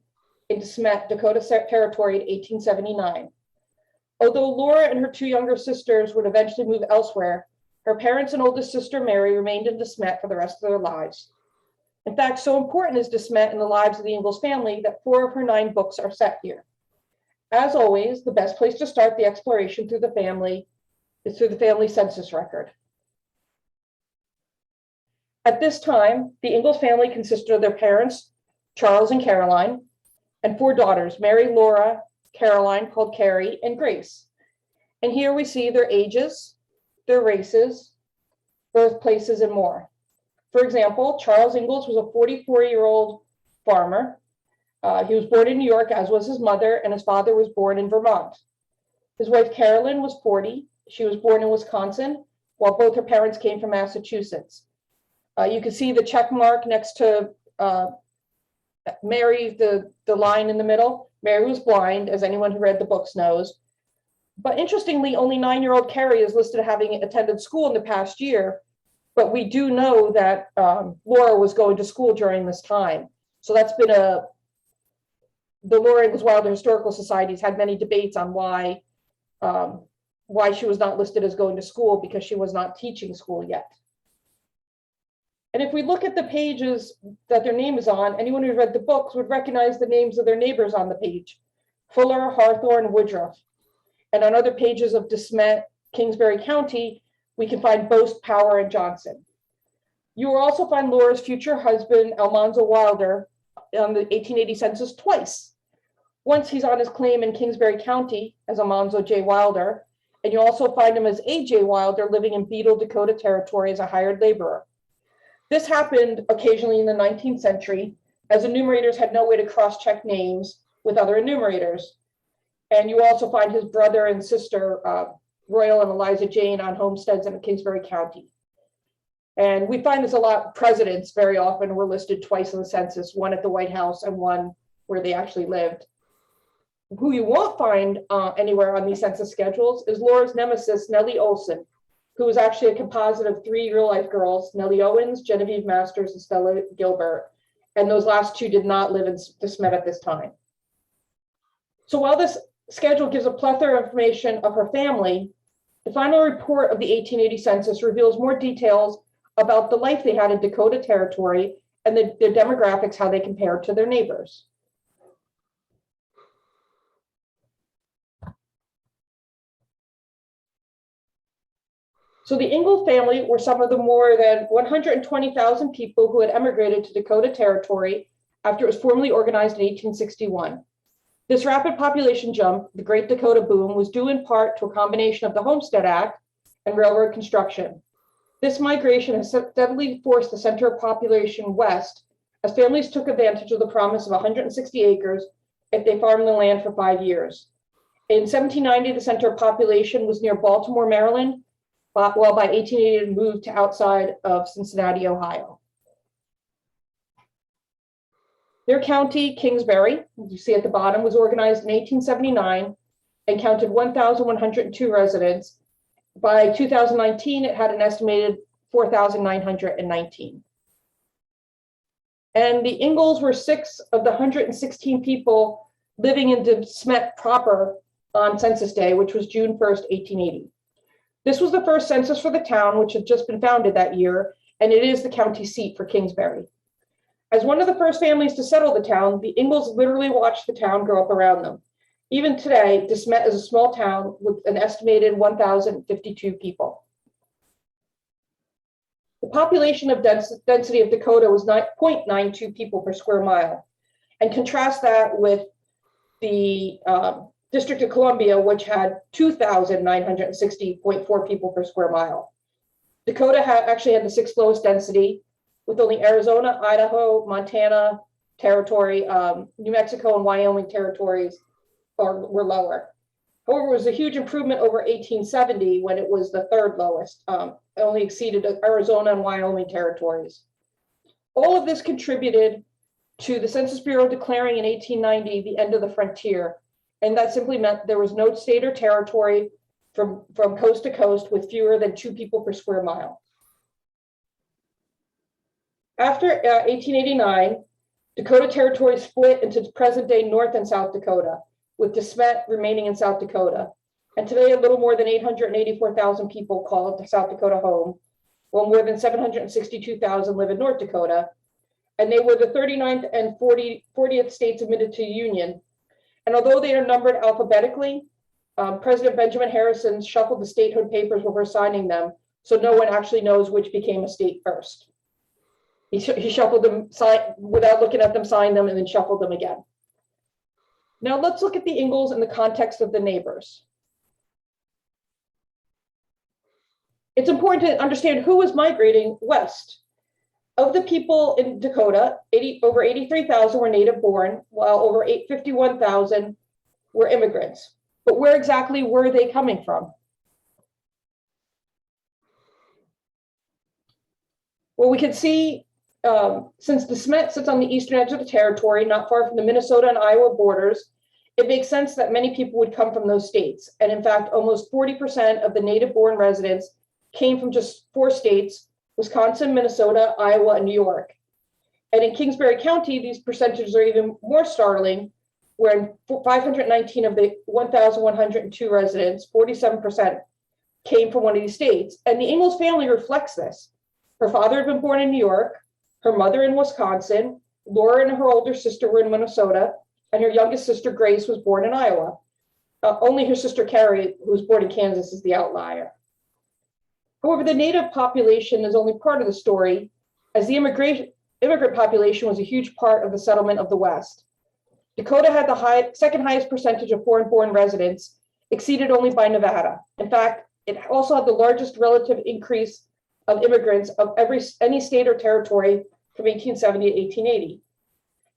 into Smet, Dakota Territory in 1879. Although Laura and her 2 younger sisters would eventually move elsewhere, her parents and oldest sister Mary remained in De Smet for the rest of their lives. In fact, so important is De Smet in the lives of the Ingalls family that 4 of her 9 books are set here. As always, the best place to start the exploration through the family is through the family census record. At this time, the Ingalls family consisted of their parents, Charles and Caroline, and 4 daughters, Mary, Laura, Caroline, called Carrie, and Grace. And here we see their ages, their races, birthplaces, and more. For example, Charles Ingalls was a 44-year-old farmer. He was born in New York, as was his mother, and his father was born in Vermont. His wife, Carolyn, was 40. She was born in Wisconsin, while both her parents came from Massachusetts. You can see the check mark next to Mary, the line in the middle. Mary was blind, as anyone who read the books knows. But interestingly, only 9-year-old Carrie is listed having attended school in the past year. But we do know that Laura was going to school during this time. So that's been the Laura Ingalls Wilder Historical Society's had many debates on why she was not listed as going to school, because she was not teaching school yet. And if we look at the pages that their name is on, anyone who read the books would recognize the names of their neighbors on the page: Fuller, Hawthorne, Woodruff. And on other pages of De Smet, Kingsbury County, we can find Boast, Power, and Johnson. You will also find Laura's future husband, Almanzo Wilder, on the 1880 census twice. Once he's on his claim in Kingsbury County as Almanzo J. Wilder, and you also find him as A.J. Wilder living in Beetle, Dakota Territory as a hired laborer. This happened occasionally in the 19th century, as enumerators had no way to cross-check names with other enumerators. And you also find his brother and sister, Royal and Eliza Jane, on homesteads in Kingsbury County. And we find this a lot. Presidents very often were listed twice in the census, one at the White House and one where they actually lived. Who you won't find anywhere on these census schedules is Laura's nemesis, Nelly Olsen, who was actually a composite of 3 real-life girls, Nelly Owens, Genevieve Masters, and Stella Gilbert. And those last 2 did not live in De Smet at this time. So while this schedule gives a plethora of information of her family, the final report of the 1880 census reveals more details about the life they had in Dakota Territory and their demographics, how they compared to their neighbors. So the Ingalls family were some of the more than 120,000 people who had emigrated to Dakota Territory after it was formally organized in 1861. This rapid population jump, the Great Dakota Boom, was due in part to a combination of the Homestead Act and railroad construction. This migration has steadily forced the center of population west, as families took advantage of the promise of 160 acres if they farmed the land for 5 years. In 1790, the center of population was near Baltimore, Maryland, while by 1880 it moved to outside of Cincinnati, Ohio. Their county, Kingsbury, as you see at the bottom, was organized in 1879 and counted 1,102 residents. By 2019, it had an estimated 4,919. And the Ingalls were 6 of the 116 people living in De Smet proper on Census Day, which was June 1st, 1880. This was the first census for the town, which had just been founded that year, and it is the county seat for Kingsbury. As one of the first families to settle the town, the Ingalls literally watched the town grow up around them. Even today, De Smet is a small town with an estimated 1,052 people. The population of density of Dakota was 0.92 people per square mile. And contrast that with the District of Columbia, which had 2,960.4 people per square mile. Dakota actually had the 6th lowest density, with only Arizona, Idaho, Montana territory, New Mexico, and Wyoming territories were lower. However, it was a huge improvement over 1870 when it was the 3rd lowest. It only exceeded Arizona and Wyoming territories. All of this contributed to the Census Bureau declaring in 1890 the end of the frontier. And that simply meant there was no state or territory from coast to coast with fewer than 2 people per square mile. After 1889, Dakota Territory split into present-day North and South Dakota, with De Smet remaining in South Dakota. And today, a little more than 884,000 people call South Dakota home, while more than 762,000 live in North Dakota. And they were the 39th and 40th states admitted to the Union. And although they are numbered alphabetically, President Benjamin Harrison shuffled the statehood papers before signing them, so no one actually knows which became a state first. He shuffled them, without looking at them, signed them, and then shuffled them again. Now let's look at the Ingalls in the context of the neighbors. It's important to understand who was migrating west. Of the people in Dakota, over 83,000 were native born, while over 51,000 were immigrants. But where exactly were they coming from? Well, we can see since De Smet sits on the eastern edge of the territory, not far from the Minnesota and Iowa borders, it makes sense that many people would come from those states. And in fact, almost 40% of the native-born residents came from just 4 states: Wisconsin, Minnesota, Iowa, and New York. And in Kingsbury County, these percentages are even more startling, where 519 of the 1,102 residents, 47%, came from one of these states. And the Ingalls family reflects this. Her father had been born in New York, her mother in Wisconsin, Laura and her older sister were in Minnesota, and her youngest sister, Grace, was born in Iowa. Only her sister, Carrie, who was born in Kansas, is the outlier. However, the native population is only part of the story, as the immigrant population was a huge part of the settlement of the West. Dakota had the second highest percentage of foreign-born residents, exceeded only by Nevada. In fact, it also had the largest relative increase of immigrants of any state or territory from 1870 to 1880.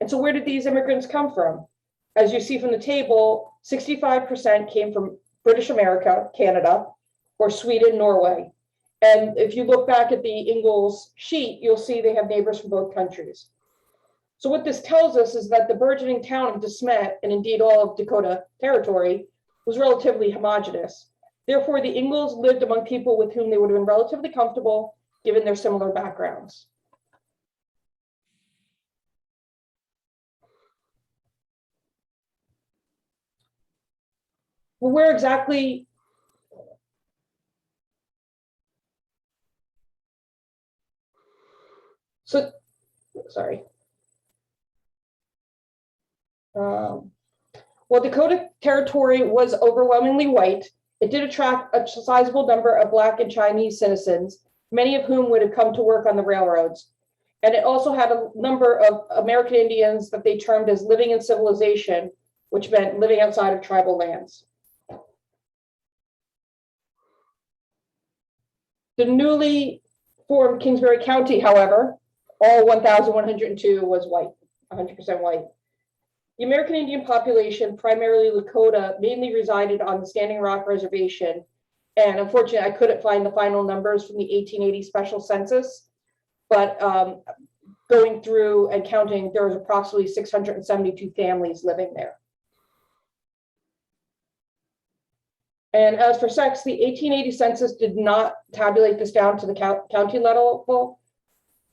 And so where did these immigrants come from? As you see from the table, 65% came from British America, Canada, or Sweden, Norway. And if you look back at the Ingalls sheet, you'll see they have neighbors from both countries. So what this tells us is that the burgeoning town of De Smet, and indeed all of Dakota Territory, was relatively homogeneous. Therefore, the Ingalls lived among people with whom they would have been relatively comfortable given their similar backgrounds. Well, where exactly? So, sorry. While Dakota Territory was overwhelmingly white, it did attract a sizable number of Black and Chinese citizens, many of whom would have come to work on the railroads. And it also had a number of American Indians that they termed as living in civilization, which meant living outside of tribal lands. The newly formed Kingsbury County, however, all 1,102 was white, 100% white. The American Indian population, primarily Lakota, mainly resided on the Standing Rock Reservation. And unfortunately, I couldn't find the final numbers from the 1880 special census, but going through and counting, there was approximately 672 families living there. And as for sex, the 1880 census did not tabulate this down to the county level,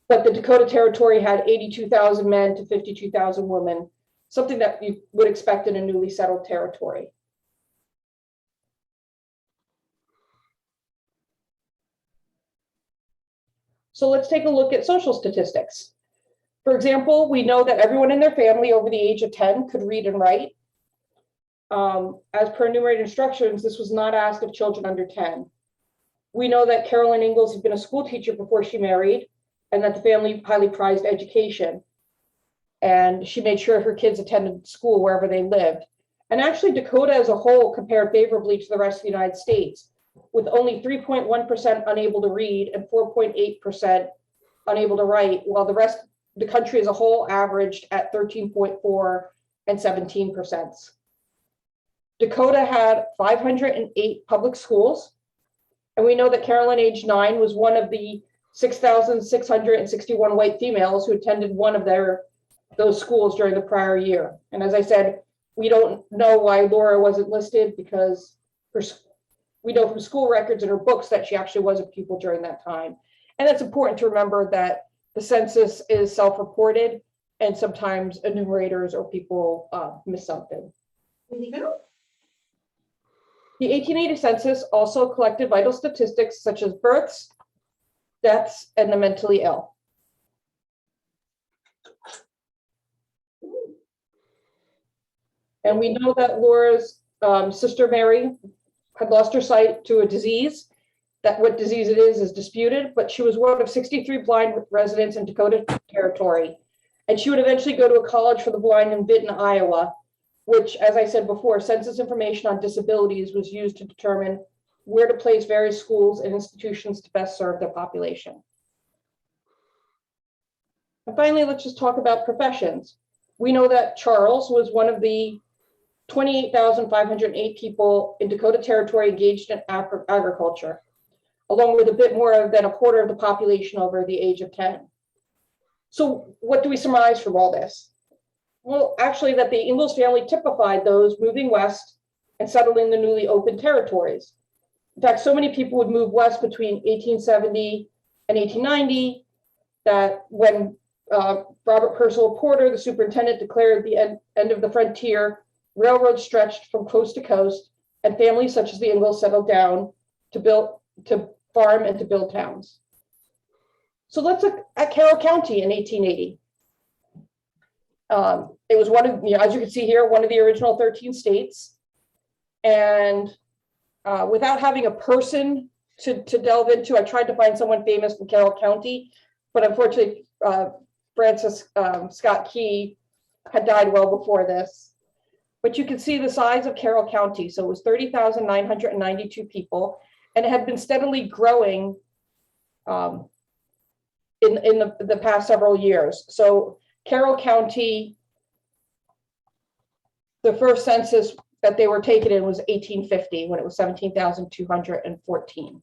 but the Dakota Territory had 82,000 men to 52,000 women, something that you would expect in a newly settled territory. So let's take a look at social statistics. For example, we know that everyone in their family over the age of 10 could read and write. As per enumerated instructions, this was not asked of children under 10. We know that Carroll Ingalls had been a school teacher before she married, and that the family highly prized education. And she made sure her kids attended school wherever they lived. And actually, Dakota as a whole compared favorably to the rest of the United States, with only 3.1% unable to read and 4.8% unable to write, while the rest of the country as a whole averaged at 13.4 and 17%. Dakota had 508 public schools, and we know that Carolyn, age 9, was one of the 6,661 white females who attended one of those schools during the prior year. And as I said, we don't know why Laura wasn't listed, because we know from school records and her books that she actually was a pupil during that time. And it's important to remember that the census is self-reported, and sometimes enumerators or people miss something. The 1880 census also collected vital statistics such as births, deaths, and the mentally ill. And we know that Laura's sister Mary had lost her sight to a disease. That what disease it is disputed, but she was one of 63 blind residents in Dakota Territory. And she would eventually go to a college for the blind in Benton, Iowa, which, as I said before, census information on disabilities was used to determine where to place various schools and institutions to best serve their population. And finally, let's just talk about professions. We know that Charles was one of the 28,508 people in Dakota Territory engaged in agriculture, along with a bit more than a quarter of the population over the age of 10. So what do we surmise from all this? Well, actually, that the Ingalls family typified those moving west and settling the newly opened territories. In fact, so many people would move west between 1870 and 1890 that when Robert Percival Porter, the superintendent, declared the end of the frontier, railroads stretched from coast to coast, and families such as the Ingalls settled down to farm and to build towns. So let's look at Carroll County in 1880. It was one of, as you can see here, one of the original 13 states. And without having a person to delve into, I tried to find someone famous from Carroll County, but unfortunately, Francis Scott Key had died well before this. But you can see the size of Carroll County. So it was 30,992 people, and it had been steadily growing in the past several years. So Carroll County, the first census that they were taken in was 1850, when it was 17,214.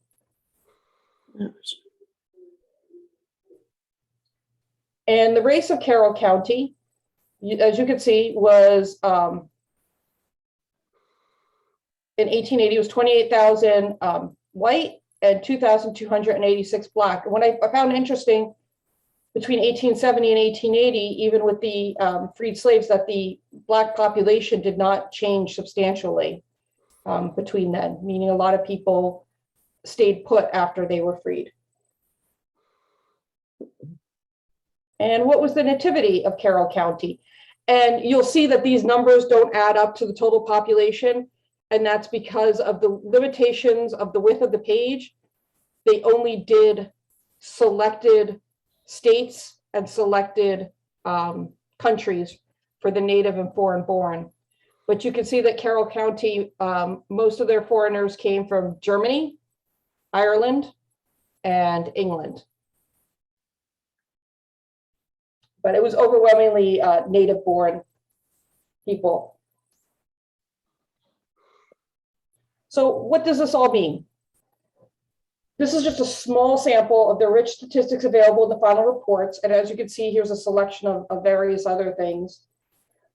And the race of Carroll County, as you can see, was in 1880 it was 28,000 white and 2,286 black. And what I found interesting between 1870 and 1880, even with the freed slaves, that the black population did not change substantially between then, meaning a lot of people stayed put after they were freed. And what was the nativity of Carroll County? And you'll see that these numbers don't add up to the total population. And that's because of the limitations of the width of the page. They only did selected states and selected countries for the native and foreign born. But you can see that Carroll County, most of their foreigners came from Germany, Ireland, and England. But it was overwhelmingly native born people. So what does this all mean? This is just a small sample of the rich statistics available in the final reports. And as you can see, here's a selection of various other things.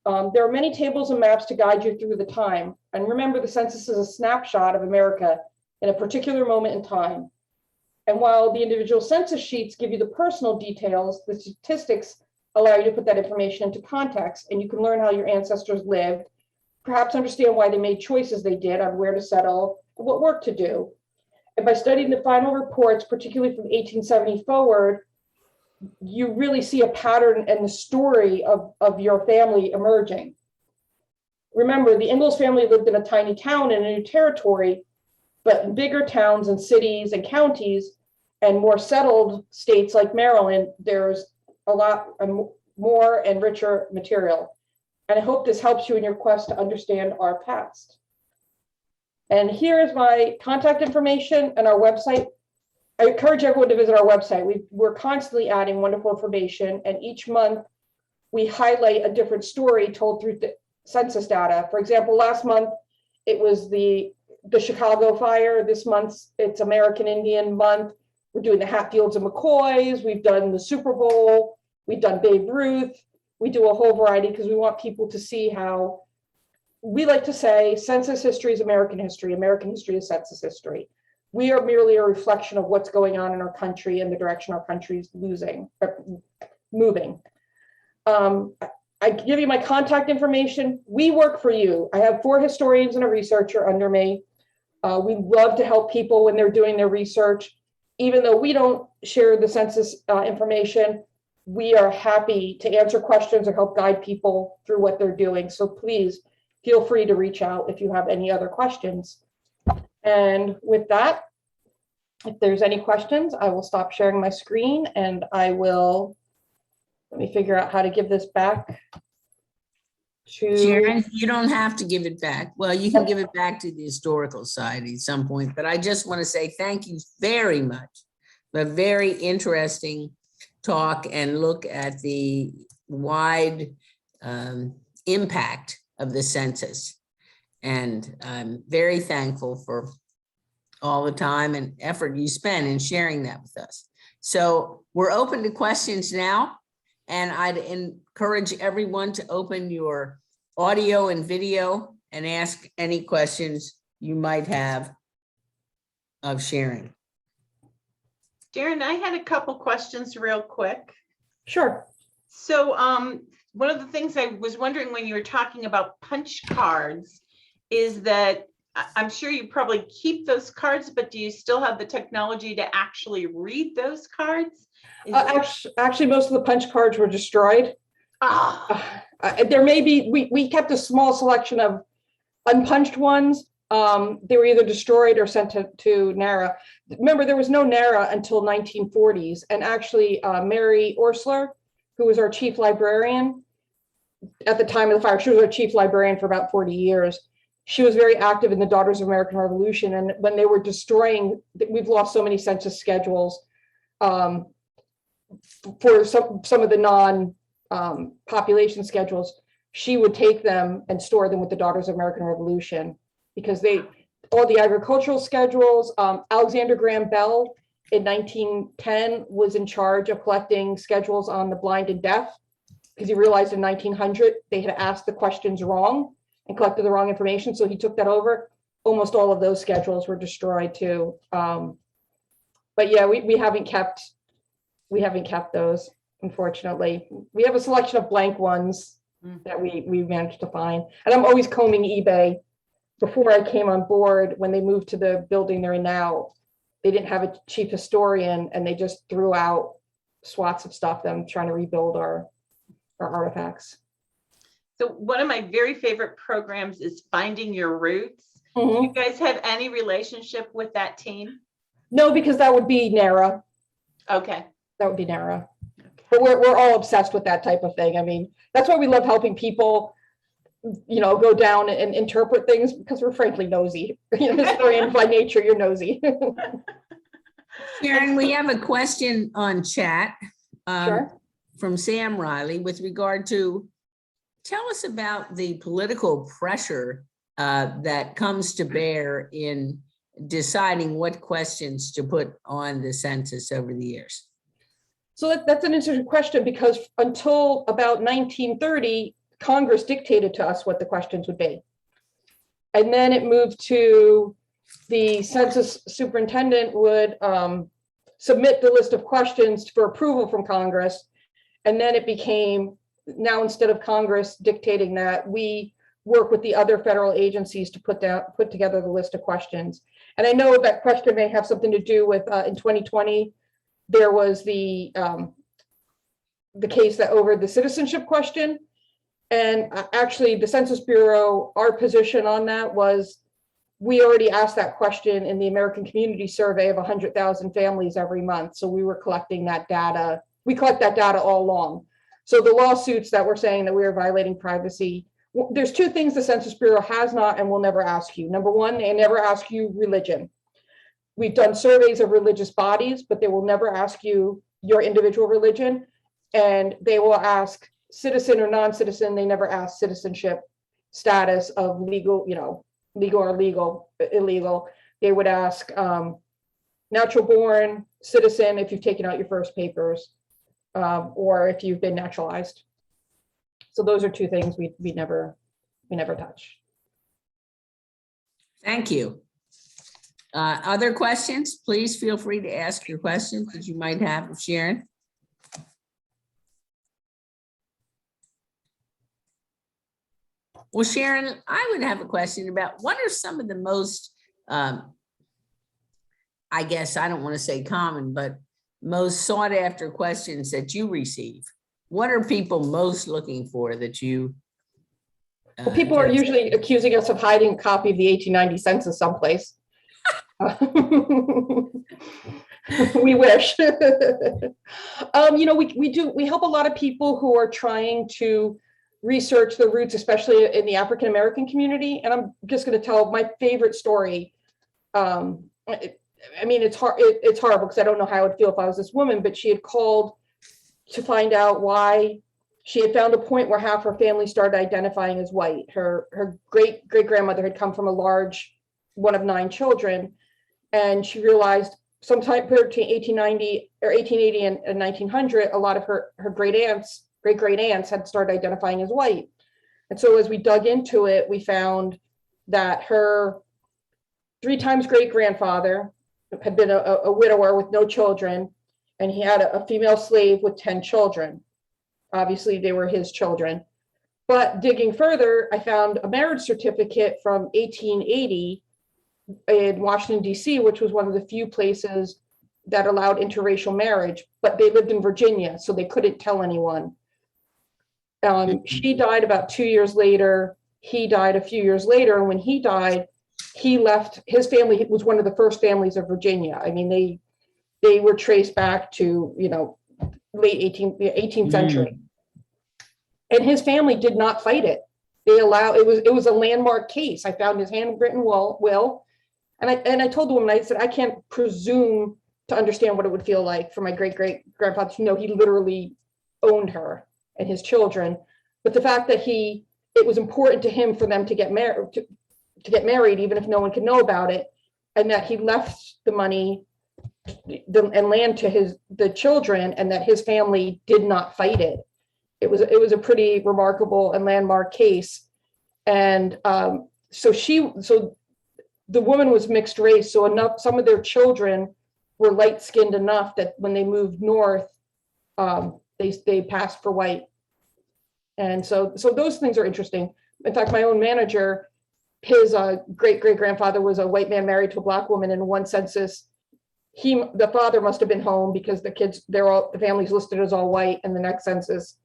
There are many tables and maps to guide you through the time. And remember, the census is a snapshot of America in a particular moment in time. And while the individual census sheets give you the personal details, the statistics allow you to put that information into context, and you can learn how your ancestors lived, perhaps understand why they made choices they did on where to settle, and what work to do. And by studying the final reports, particularly from 1870 forward, you really see a pattern and the story of your family emerging. Remember, the Ingalls family lived in a tiny town in a new territory, but in bigger towns and cities and counties and more settled states like Maryland, there's a lot more and richer material. And I hope this helps you in your quest to understand our past. And here is my contact information and our website. I encourage everyone to visit our website. We're constantly adding wonderful information, and each month we highlight a different story told through the census data. For example, last month it was the Chicago fire. This month it's American Indian month. We're doing the Hatfields and McCoys. We've done the Super Bowl. We've done Babe Ruth. We do a whole variety because we want people to see how we like to say census history is American history. American history is census history. We are merely a reflection of what's going on in our country and the direction our country is moving. I give you my contact information. We work for you. I have 4 historians and a researcher under me. We love to help people when they're doing their research. Even though we don't share the census information, we are happy to answer questions or help guide people through what they're doing. So please feel free to reach out if you have any other questions. And with that, if there's any questions, I will stop sharing my screen and let me figure out how to give this back to Sharon, you don't have to give it back. Well, you can give it back to the Historical Society at some point, but I just want to say thank you very much. A very interesting talk and look at the wide impact of the census. And I'm very thankful for all the time and effort you spend in sharing that with us. So we're open to questions now. And I'd encourage everyone to open your audio and video and ask any questions you might have of Sharon. Darren, I had a couple questions real quick. Sure. So one of the things I was wondering when you were talking about punch cards is that I'm sure you probably keep those cards, but do you still have the technology to actually read those cards? Actually, most of the punch cards were destroyed. There may be, we kept a small selection of unpunched ones. They were either destroyed or sent to NARA. Remember, there was no NARA until 1940s. And actually, Mary Orsler, who was our chief librarian at the time of the fire, she was our chief librarian for about 40 years. She was very active in the Daughters of American Revolution. And when they were destroying, we've lost so many census schedules for some of the non-population schedules, she would take them and store them with the Daughters of American Revolution because all the agricultural schedules, Alexander Graham Bell in 1910 was in charge of collecting schedules on the blind and deaf because he realized in 1900 they had asked the questions wrong and collected the wrong information. So he took that over. almost all of those schedules were destroyed too. But yeah, we haven't kept those, unfortunately. We have a selection of blank ones that we managed to find. And I'm always combing eBay. Before I came on board, when they moved to the building they're in now, they didn't have a chief historian and they just threw out swaths of stuff. Them trying to rebuild our artifacts. So one of my very favorite programs is Finding Your Roots. Do you guys have any relationship with that team? No, because that would be NARA. Okay. That would be NARA. But we're all obsessed with that type of thing. I mean, that's why we love helping people, go down and interpret things, because we're frankly nosy. Historians by nature, you're nosy. Sharon, we have a question on chat Sure. from Sam Riley with regard to, tell us about the political pressure that comes to bear in deciding what questions to put on the census over the years. So that's an interesting question, because until about 1930, Congress dictated to us what the questions would be. And then it moved to the census superintendent would submit the list of questions for approval from Congress. And then it became, now instead of Congress dictating that, we work with the other federal agencies to put together the list of questions. And I know that question may have something to do with in 2020, there was the case that over the citizenship question. And actually the Census Bureau, our position on that was, we already asked that question in the American Community Survey of 100,000 families every month. So we were collecting that data. We collect that data all along. So the lawsuits that were saying that we were violating privacy, there's two things the Census Bureau has not and will never ask you. Number one, they never ask you religion. We've done surveys of religious bodies, but they will never ask you your individual religion. And they will ask citizen or non-citizen. They never ask citizenship status of legal, legal or illegal. They would ask natural born, citizen, if you've taken out your first papers, or if you've been naturalized. So those are two things we never touch. Thank you. Other questions? Please feel free to ask your questions that you might have of Sharon. Well, Sharon, I would have a question about what are some of the most, I guess I don't want to say common, but most sought after questions that you receive. What are people most looking for that you? Well, people are usually accusing us of hiding a copy of the 1890 census someplace. We wish. We help a lot of people who are trying to research the roots, especially in the African American community. And I'm just going to tell my favorite story. It's horrible because I don't know how I would feel if I was this woman, but she had called to find out why she had found a point where half her family started identifying as white. Her great grandmother had come from a large one of 9 children, and she realized sometime between 1890 or 1880 and 1900, a lot of her great great aunts had started identifying as white. And so as we dug into it, we found that her 3 times great grandfather had been a widower with no children, and he had a female slave with 10 children. Obviously, they were his children. But digging further, I found a marriage certificate from 1880 in Washington, D.C., which was one of the few places that allowed interracial marriage, but they lived in Virginia, so they couldn't tell anyone. She died about 2 years later. He died a few years later. And when he died, he left, his family was one of the first families of Virginia. I mean, they were traced back to, late 18th century. And his family did not fight it. It was a landmark case. I found his handwritten will. And I told the woman, I said, I can't presume to understand what it would feel like for my great-great-grandfather to know he literally owned her and his children. But the fact that it was important to him for them to get married, to get married, even if no one could know about it, and that he left the money and land to the children, and that his family did not fight it. It was a pretty remarkable and landmark case. And so the woman was mixed race, so some of their children were light-skinned enough that when they moved north, they passed for white. And so those things are interesting. In fact, my own manager, his great-great-grandfather was a white man married to a black woman. In one census, the father must have been home because the family's listed as all white. And the next census,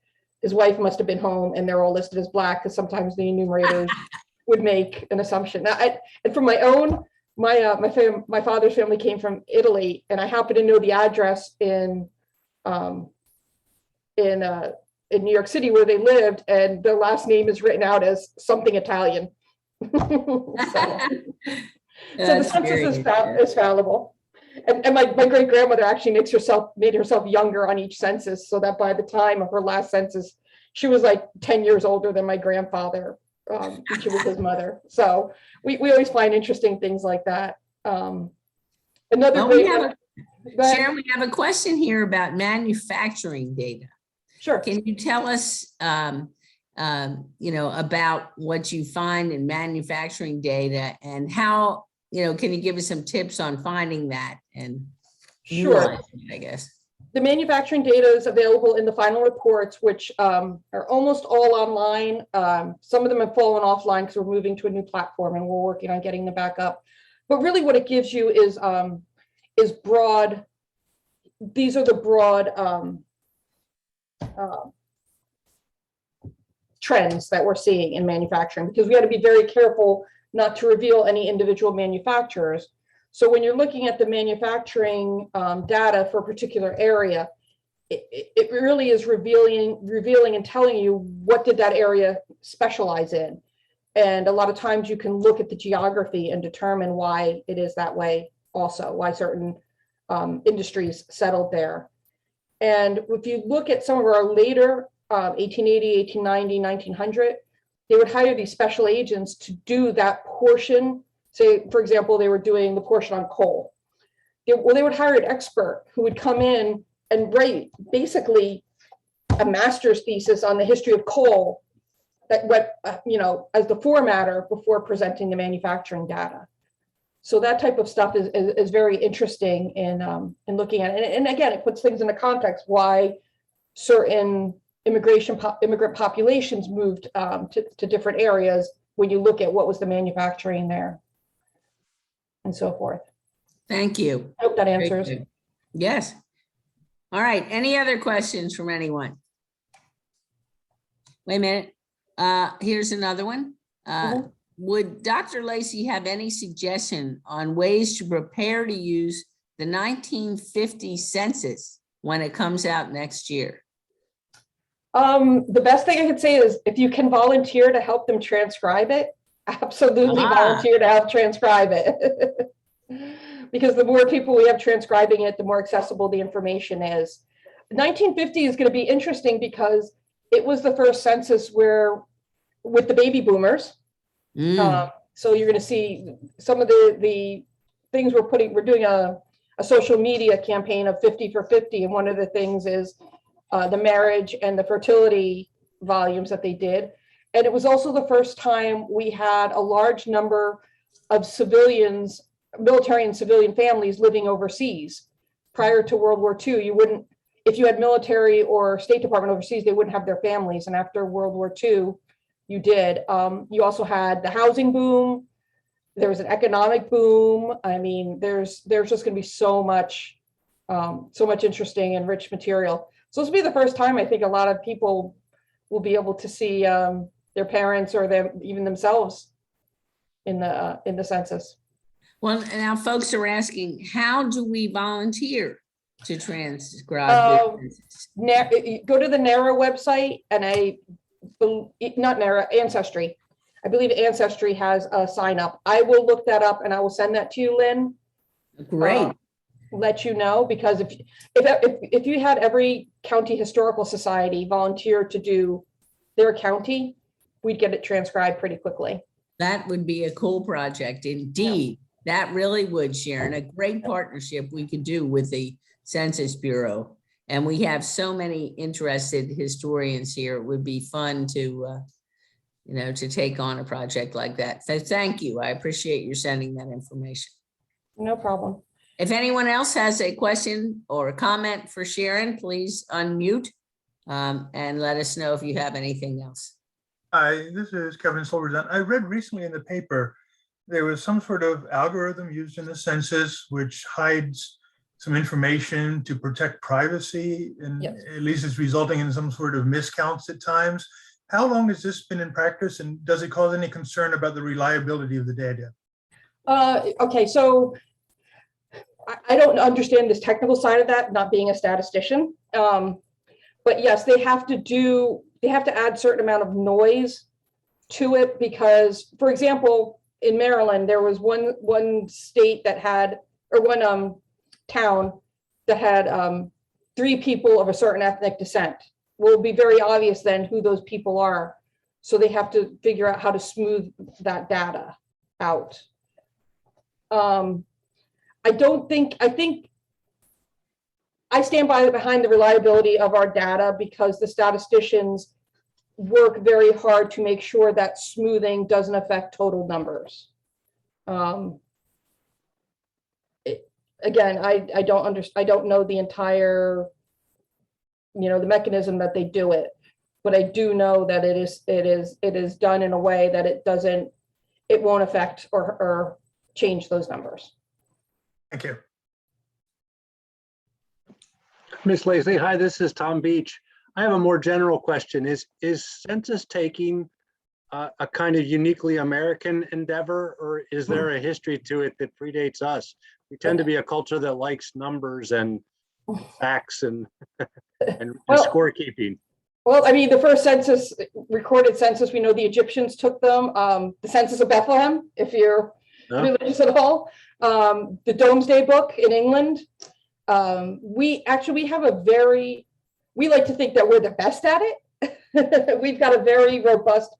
his wife must have been home and they're all listed as black, because sometimes the enumerators would make an assumption. And from my own, my father's family came from Italy, and I happen to know the address in New York City where they lived, and their last name is written out as something Italian. So the census is fallible. And my great grandmother actually made herself younger on each census, so that by the time of her last census, she was like 10 years older than my grandfather. She was his mother. So we always find interesting things like that. Sharon, we have a question here about manufacturing data. Sure. Can you tell us, about what you find in manufacturing data, and how, can you give us some tips on finding that and Sure. I guess. The manufacturing data is available in the final reports, which are almost all online. Some of them have fallen offline because we're moving to a new platform and we're working on getting them back up. But really what it gives you is broad. These are the broad trends that we're seeing in manufacturing, because we got to be very careful not to reveal any individual manufacturers. So when you're looking at the manufacturing data for a particular area, it really is revealing and telling you what did that area specialize in. And a lot of times you can look at the geography and determine why it is that way also, why certain industries settled there. And if you look at some of our later 1880, 1890, 1900, they would hire these special agents to do that portion. Say, for example, they were doing the portion on coal. They would hire an expert who would come in and write basically a master's thesis on the history of coal that went, as the formatter before presenting the manufacturing data. So that type of stuff is very interesting in looking at it. And again, it puts things into context why certain immigrant populations moved to different areas when you look at what was the manufacturing there and so forth. Thank you. I hope that answers. Yes. All right. Any other questions from anyone? Wait a minute. Here's another one. Would Dr. Lacey have any suggestion on ways to prepare to use the 1950 census when it comes out next year? The best thing I could say is if you can volunteer to help them transcribe it, absolutely volunteer to help transcribe it. Because the more people we have transcribing it, the more accessible the information is. 1950 is going to be interesting because it was the first census with the baby boomers. So you're going to see some of the things we're doing a social media campaign of 50 for 50. And one of the things is the marriage and the fertility volumes that they did. And it was also the first time we had a large number of civilians, military and civilian families living overseas. Prior to World War II, if you had military or State Department overseas, they wouldn't have their families. And after World War II, you did. You also had the housing boom. There was an economic boom. I mean, there's just going to be so much interesting and rich material. So this will be the first time I think a lot of people will be able to see their parents or even themselves in the census. Well, now folks are asking, how do we volunteer to transcribe? Go to the NARA website, and not NARA, Ancestry. I believe Ancestry has a sign up. I will look that up and I will send that to you, Lynn. Great. Let you know, because if you had every county historical society volunteer to do their county, we'd get it transcribed pretty quickly. That would be a cool project indeed. Yeah. That really would, Sharon. A great partnership we could do with the Census Bureau. And we have so many interested historians here. It would be fun to to take on a project like that. So thank you. I appreciate you sending that information. No problem. If anyone else has a question or a comment for Sharon, please unmute and let us know if you have anything else. Hi, this is Kevin Silverton. I read recently in the paper, there was some sort of algorithm used in the census which hides some information to protect privacy, and Yes. at least it's resulting in some sort of miscounts at times. How long has this been in practice, and does it cause any concern about the reliability of the data? Okay, so I don't understand this technical side of that, not being a statistician. But yes, they have to add certain amount of noise to it because, for example, in Maryland, there was one state that had, or one town that had 3 people of a certain ethnic descent. Well, it'll be very obvious then who those people are. So they have to figure out how to smooth that data out. I think I stand behind the reliability of our data because the statisticians work very hard to make sure that smoothing doesn't affect total numbers. Again, I don't know the entire, the mechanism that they do it, but I do know that it is done in a way that it won't affect or change those numbers. Thank you. Ms. Lacy, hi, this is Tom Beach. I have a more general question. Is census taking a kind of uniquely American endeavor, or is there a history to it that predates us? We tend to be a culture that likes numbers and facts and scorekeeping. Well, I mean, the first recorded census, we know the Egyptians took them. The census of Bethlehem, if you're religious at all. The Domesday Book in England. We have we like to think that we're the best at it. We've got a very robust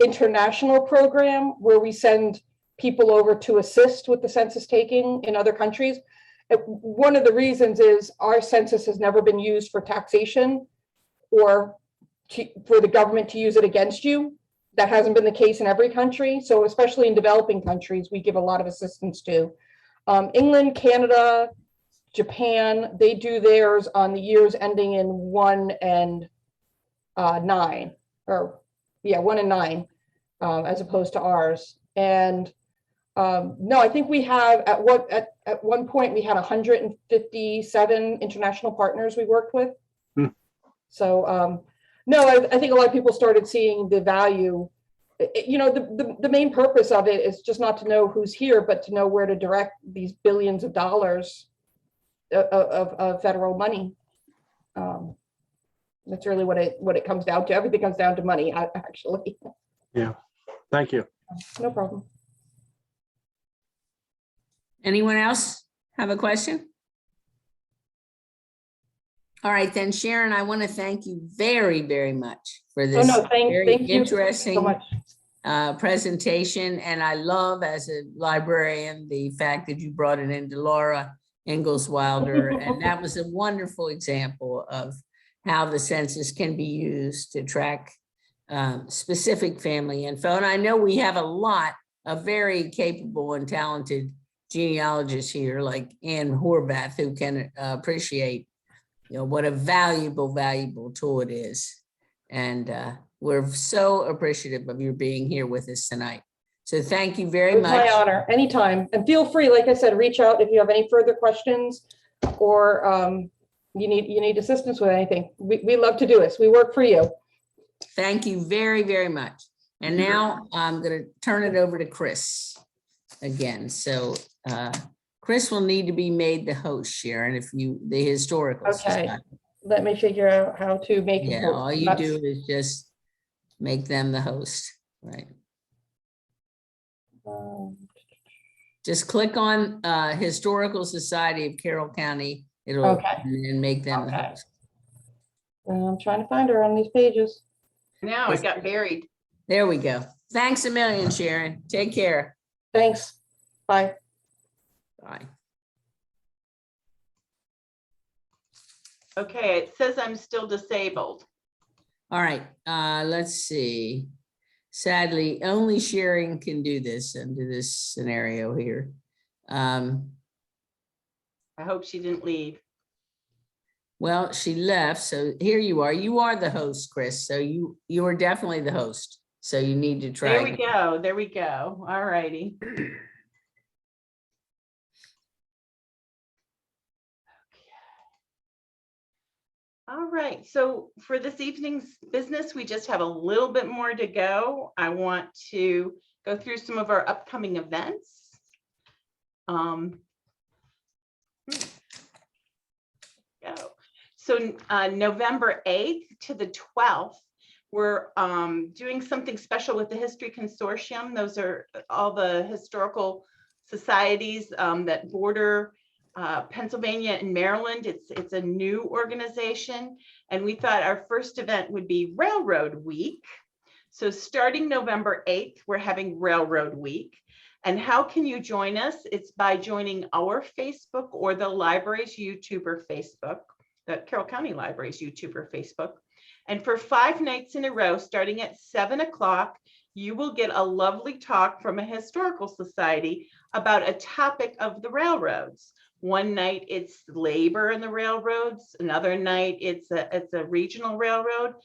international program where we send people over to assist with the census taking in other countries. One of the reasons is our census has never been used for taxation or for the government to use it against you. That hasn't been the case in every country. So especially in developing countries, we give a lot of assistance to. England, Canada, Japan, they do theirs on the years ending in 1 and 9, or 1 and 9, as opposed to ours. And no, I think we have at one point we had 157 international partners we worked with. So no, I think a lot of people started seeing the value. The main purpose of it is just not to know who's here, but to know where to direct these billions of dollars of federal money. That's really what it comes down to. Everything comes down to money, actually. Yeah, thank you. No problem. Anyone else have a question? All right, then Sharon, I want to thank you very, very much for this very thank you interesting so much. Presentation. And I love, as a librarian, the fact that you brought it into Laura Ingalls Wilder. And that was a wonderful example of how the census can be used to track specific family info. And I know we have a lot of very capable and talented genealogists here, like Ann Horvath, who can appreciate what a valuable tool it is. And we're so appreciative of your being here with us tonight. So thank you very much. My honor, anytime. And feel free, like I said, reach out if you have any further questions or you need assistance with anything. We love to do this. We work for you. Thank you very, very much. And now I'm going to turn it over to Chris again. So Chris will need to be made the host, Sharon, the historical. Okay. Society. Let me figure out how to make it. All you do is just make them the host, right? Just click on Historical Society of Carroll County. It'll and make them the host. I'm trying to find her on these pages. Now it got buried. There we go. Thanks a million, Sharon. Take care. Thanks. Bye. Bye. Okay, it says I'm still disabled. All right, let's see. Sadly, only Sharon can do this under this scenario here. I hope she didn't leave. Well, she left, so here you are. You are the host, Chris. So you are definitely the host. So you need to try. There we go. There we go. All righty. All right, so for this evening's business, we just have a little bit more to go. I want to go through some of our upcoming events. So November 8th to the 12th, we're doing something special with the History Consortium. Those are all the historical societies that border Pennsylvania and Maryland. It's a new organization, and we thought our first event would be Railroad Week. So starting November 8th, we're having Railroad Week. And how can you join us? It's by joining our Facebook or the library's YouTuber Facebook, the Carroll County Library's YouTuber Facebook. And for 5 nights in a row, starting at 7 o'clock, you will get a lovely talk from a historical society about a topic of the railroads. One night it's labor in the railroads. Another night it's a regional railroad.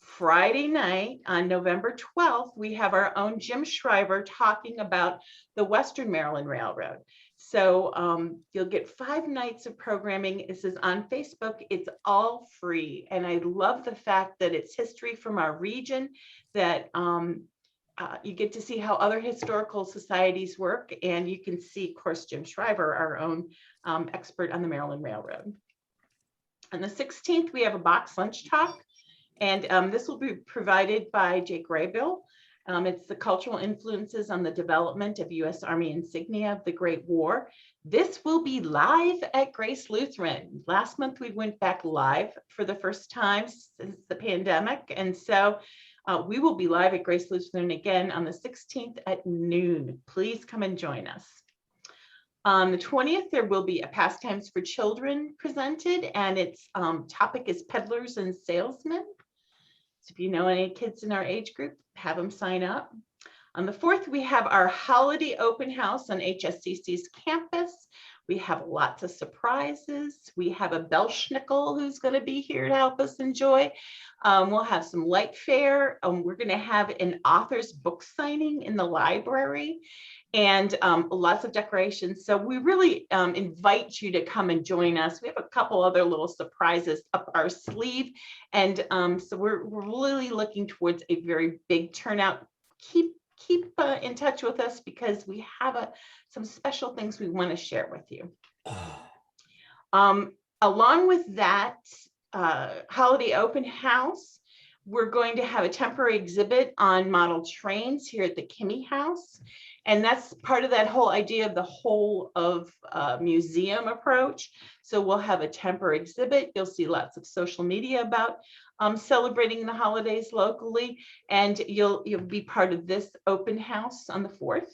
Friday night on November 12th, we have our own Jim Shriver talking about the Western Maryland Railroad. So you'll get 5 nights of programming. This is on Facebook. It's all free. And I love the fact that it's history from our region, that you get to see how other historical societies work. And you can see, of course, Jim Shriver, our own expert on the Maryland Railroad. On the 16th, we have a box lunch talk. And this will be provided by Jake Raybill. It's the cultural influences on the development of U.S. Army insignia of the Great War. This will be live at Grace Lutheran. Last month, we went back live for the first time since the pandemic. And so we will be live at Grace Lutheran again on the 16th at noon. Please come and join us. On the 20th, there will be a Pastimes for Children presented, and its topic is peddlers and salesmen. So if you know any kids in our age group, have them sign up. On the 4th, we have our holiday open house on HSCC's campus. We have lots of surprises. We have a Belschnickel who's going to be here to help us enjoy. We'll have some light fare. We're going to have an author's book signing in the library, and lots of decorations. So we really invite you to come and join us. We have a couple other little surprises up our sleeve. And so we're really looking towards a very big turnout. Keep in touch with us, because we have some special things we want to share with you. Along with that holiday open house, we're going to have a temporary exhibit on model trains here at the Kimmie House. And that's part of that whole idea of the whole of museum approach. So we'll have a temporary exhibit. You'll see lots of social media about celebrating the holidays locally, and you'll be part of this open house on the 4th.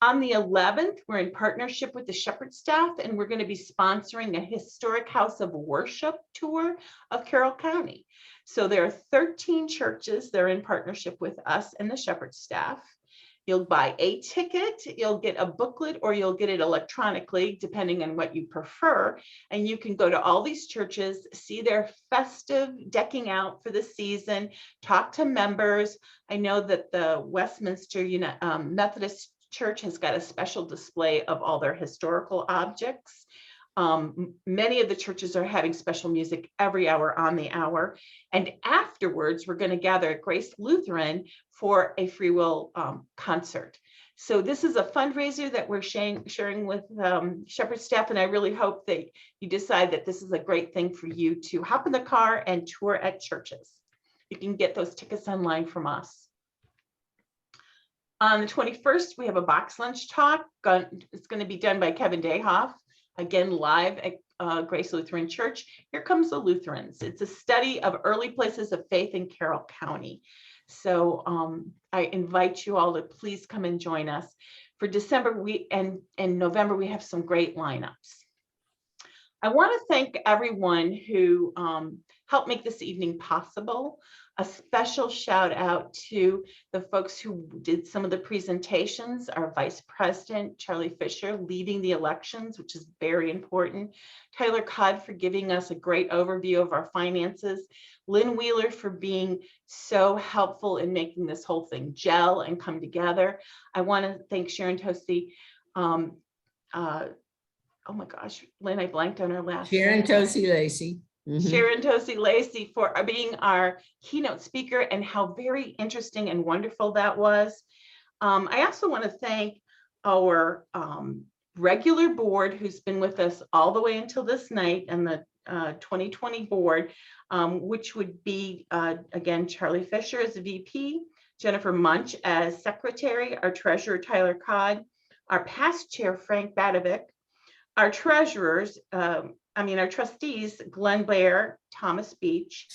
On the 11th, we're in partnership with the Shepherd staff, and we're going to be sponsoring a historic house of worship tour of Carroll County. So there are 13 churches that are in partnership with us and the Shepherd staff. You'll buy a ticket, you'll get a booklet, or you'll get it electronically, depending on what you prefer. And you can go to all these churches, see their festive decking out for the season, talk to members. I know that the Westminster Methodist Church has got a special display of all their historical objects. Many of the churches are having special music every hour on the hour. And afterwards, we're going to gather at Grace Lutheran for a free will concert. So this is a fundraiser that we're sharing with Shepherd staff. And I really hope that you decide that this is a great thing for you to hop in the car and tour at churches. You can get those tickets online from us. On the 21st, we have a box lunch talk. It's going to be done by Kevin Dayhoff. Again, live at Grace Lutheran Church. Here comes the Lutherans. It's a study of early places of faith in Carroll County. So I invite you all to please come and join us. For December and November, we have some great lineups. I want to thank everyone who helped make this evening possible. A special shout out to the folks who did some of the presentations, our Vice President, Charlie Fisher, leading the elections, which is very important. Tyler Codd for giving us a great overview of our finances. Lynn Wheeler for being so helpful in making this whole thing gel and come together. I want to thank Sharon Toasty. Oh my gosh, Lynn, I blanked on her last Sharon name. Tosi Lacey. Mhm. Sharon Tosi Lacey for being our keynote speaker and how very interesting and wonderful that was. I also want to thank our regular board who's been with us all the way until this night, and the 2020 board, which would be, again, Charlie Fisher as VP, Jennifer Munch as secretary, our treasurer, Tyler Codd, our past chair, Frank Badovic, our treasurers, our trustees, Glenn Blair, Thomas Beach,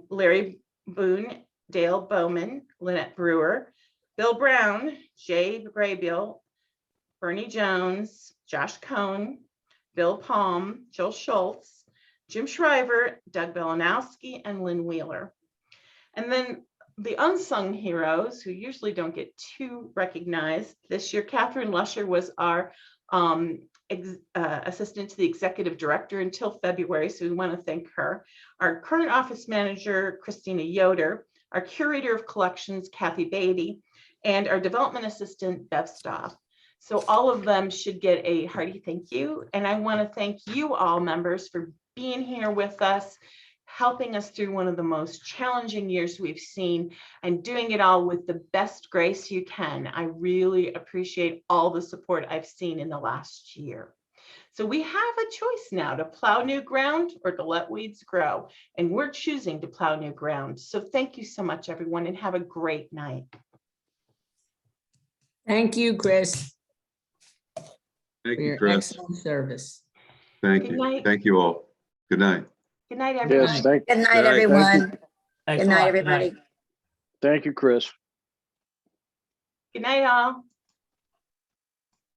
Larry Boone, Dale Bowman, Lynette Brewer, Bill Brown, Jay Graybill, Bernie Jones, Josh Cohn, Bill Palm, Jill Schultz, Jim Shriver, Doug Belanowski, and Lynn Wheeler. And then the unsung heroes who usually don't get too recognized this year, Catherine Lusher was our assistant to the executive director until February, so we want to thank her. Our current office manager, Christina Yoder, our curator of collections, Kathy Beatty, and our development assistant, Bev Stoff. So all of them should get a hearty thank you. And I want to thank you all members for being here with us, helping us through one of the most challenging years we've seen, and doing it all with the best grace you can. I really appreciate all the support I've seen in the last year. So we have a choice now to plow new ground or to let weeds grow, and we're choosing to plow new ground. So thank you so much, everyone, and have a great night. Thank you, Chris, Thank for you, your Chris. excellent service. Thank Good you. night. Thank you all. Good night. Good night, everyone. Yes, Good Good night, night. everyone. Thanks Good a night, lot. Good night. everybody. thank you, Chris. Good night, all.